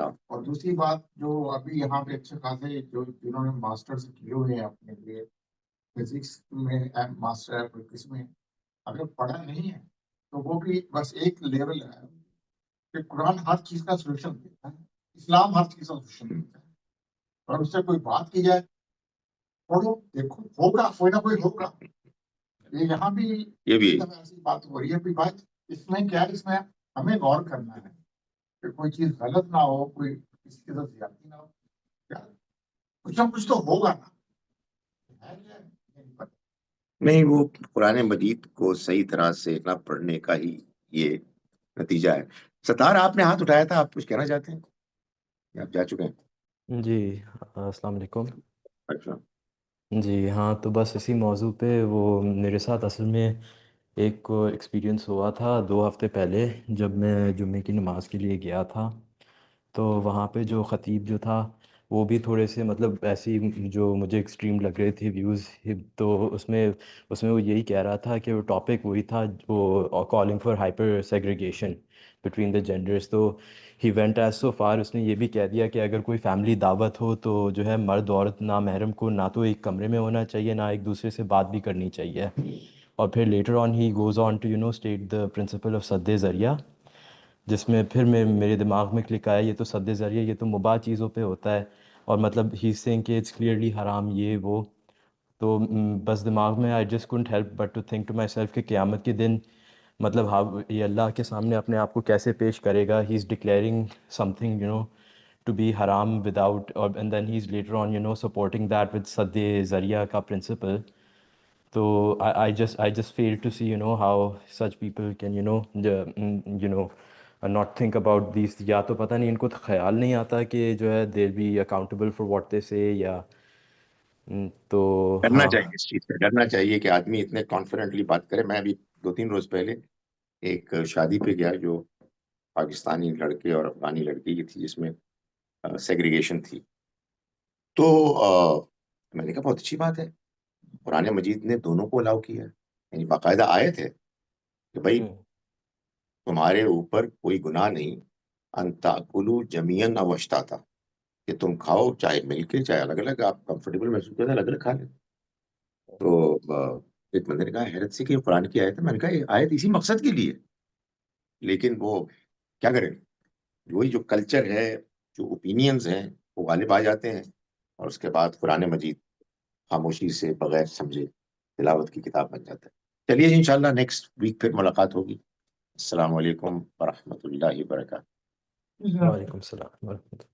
اور دوسری بات جو ابھی یہاں پہ اچھے خاصے جنہوں نے ماسٹرز کیے ہوئے ہیں اپنے لیے فزکس میں ماسٹر ہے, کوئی کس میں, اگر پڑھا نہیں ہے تو وہ بھی بس ایک لیول ہے کہ قرآن ہر چیز کا سولوشن دیتا ہے, اسلام ہر چیز کا سولوشن دیتا ہے. اور اس سے کوئی بات کی جائے پڑھو دیکھو ہوگا, کوئی نہ کوئی ہوگا. یہاں بھی ایسی بات ہو رہی ہے کہ بھائی اس میں کیا ہے, اس میں ہمیں غور کرنا ہے کہ کوئی چیز غلط نہ ہو, کوئی کسی کے ساتھ زیادتی نہ ہو. کچھ نہ کچھ تو ہوگا نا. نہیں، وہ قرآن مجید کو صحیح طرح سے نہ پڑھنے کا ہی یہ نتیجہ ہے. ستار، آپ نے ہاتھ اٹھایا تھا، آپ کچھ کہنا چاہتے ہیں یا آپ جا چکے ہیں؟ جی السلام علیکم. اچھا. جی ہاں، تو بس اسی موضوع پہ وہ میرے ساتھ اصل میں ایک ایکسپیرینس ہوا تھا 2 ہفتے پہلے، جب میں جمعے کی نماز کے لیے گیا تھا. تو وہاں پہ جو خطیب جو تھا وہ بھی تھوڑے سے مطلب ایسی جو مجھے ایکسٹریم لگ رہے تھے ویوز. تو اس میں وہ یہی کہہ رہا تھا کہ وہ ٹاپک وہی تھا، وہ calling for hyper segregation between the genders. تو he went as so far, اس نے یہ بھی کہہ دیا کہ اگر کوئی فیملی دعوت ہو تو جو ہے مرد عورت نامحرم کو نہ تو ایک کمرے میں ہونا چاہیے، نہ ایک دوسرے سے بات بھی کرنی چاہیے. اور پھر later on he goes on to state the principle of سد ذریعہ، جس میں پھر میرے دماغ میں کلک آیا یہ تو سد ذریعہ، یہ تو مباح چیزوں پہ ہوتا ہے، اور مطلب ہی سینگ کہ اٹس کلیئرلی حرام یہ وہ. تو بس دماغ میں I just can't help but to think to myself کہ قیامت کے دن مطلب یہ اللہ کے سامنے اپنے آپ کو کیسے پیش کرے گا. He is declaring something to be حرام وداؤٹ، اور and then he is later on supporting that with سد ذریعہ کا پرنسپل. تو I just fail to see how such people can not think about these. یا تو پتہ نہیں ان کو تو خیال نہیں آتا کہ جو ہے they'll be accountable for what they say، یا تو کرنا ہاں. چاہیے، اس چیز سے ڈرنا چاہیے کہ آدمی اتنے کانفیڈنٹلی بات کرے. میں ابھی 2-3 روز پہلے ایک شادی پہ گیا جو پاکستانی لڑکے اور افغانی لڑکی کی تھی، جس میں سیگریگیشن تھی. تو میں نے کہا بہت اچھی بات ہے، قرآن مجید نے دونوں کو الاؤ کیا ہے. یعنی باقاعدہ آیت ہے کہ بھائی تمہارے اوپر کوئی گناہ نہیں، ان تاکلوا جمیعا او اشتاتا، کہ تم کھاؤ چاہے مل کے چاہے الگ الگ، آپ کمفرٹیبل محسوس کرتے ہیں الگ الگ کھا لیں. تو ایک بندے نے کہا حیرت سے کہ یہ قرآن کی آیت ہے. میں نے کہا یہ آیت اسی مقصد کے لیے، لیکن وہ کیا کریں، وہی جو کلچر ہے، جو اوپینینز ہیں وہ غالب آ جاتے ہیں، اور اس کے بعد قرآن مجید خاموشی سے بغیر سمجھے تلاوت کی کتاب بن جاتا ہے. چلیے جی، انشاءاللہ نیکسٹ ویک پھر ملاقات ہوگی. السلام علیکم ورحمۃ اللہ وبرکاتہ. وعلیکم السلام ورحمۃ اللہ.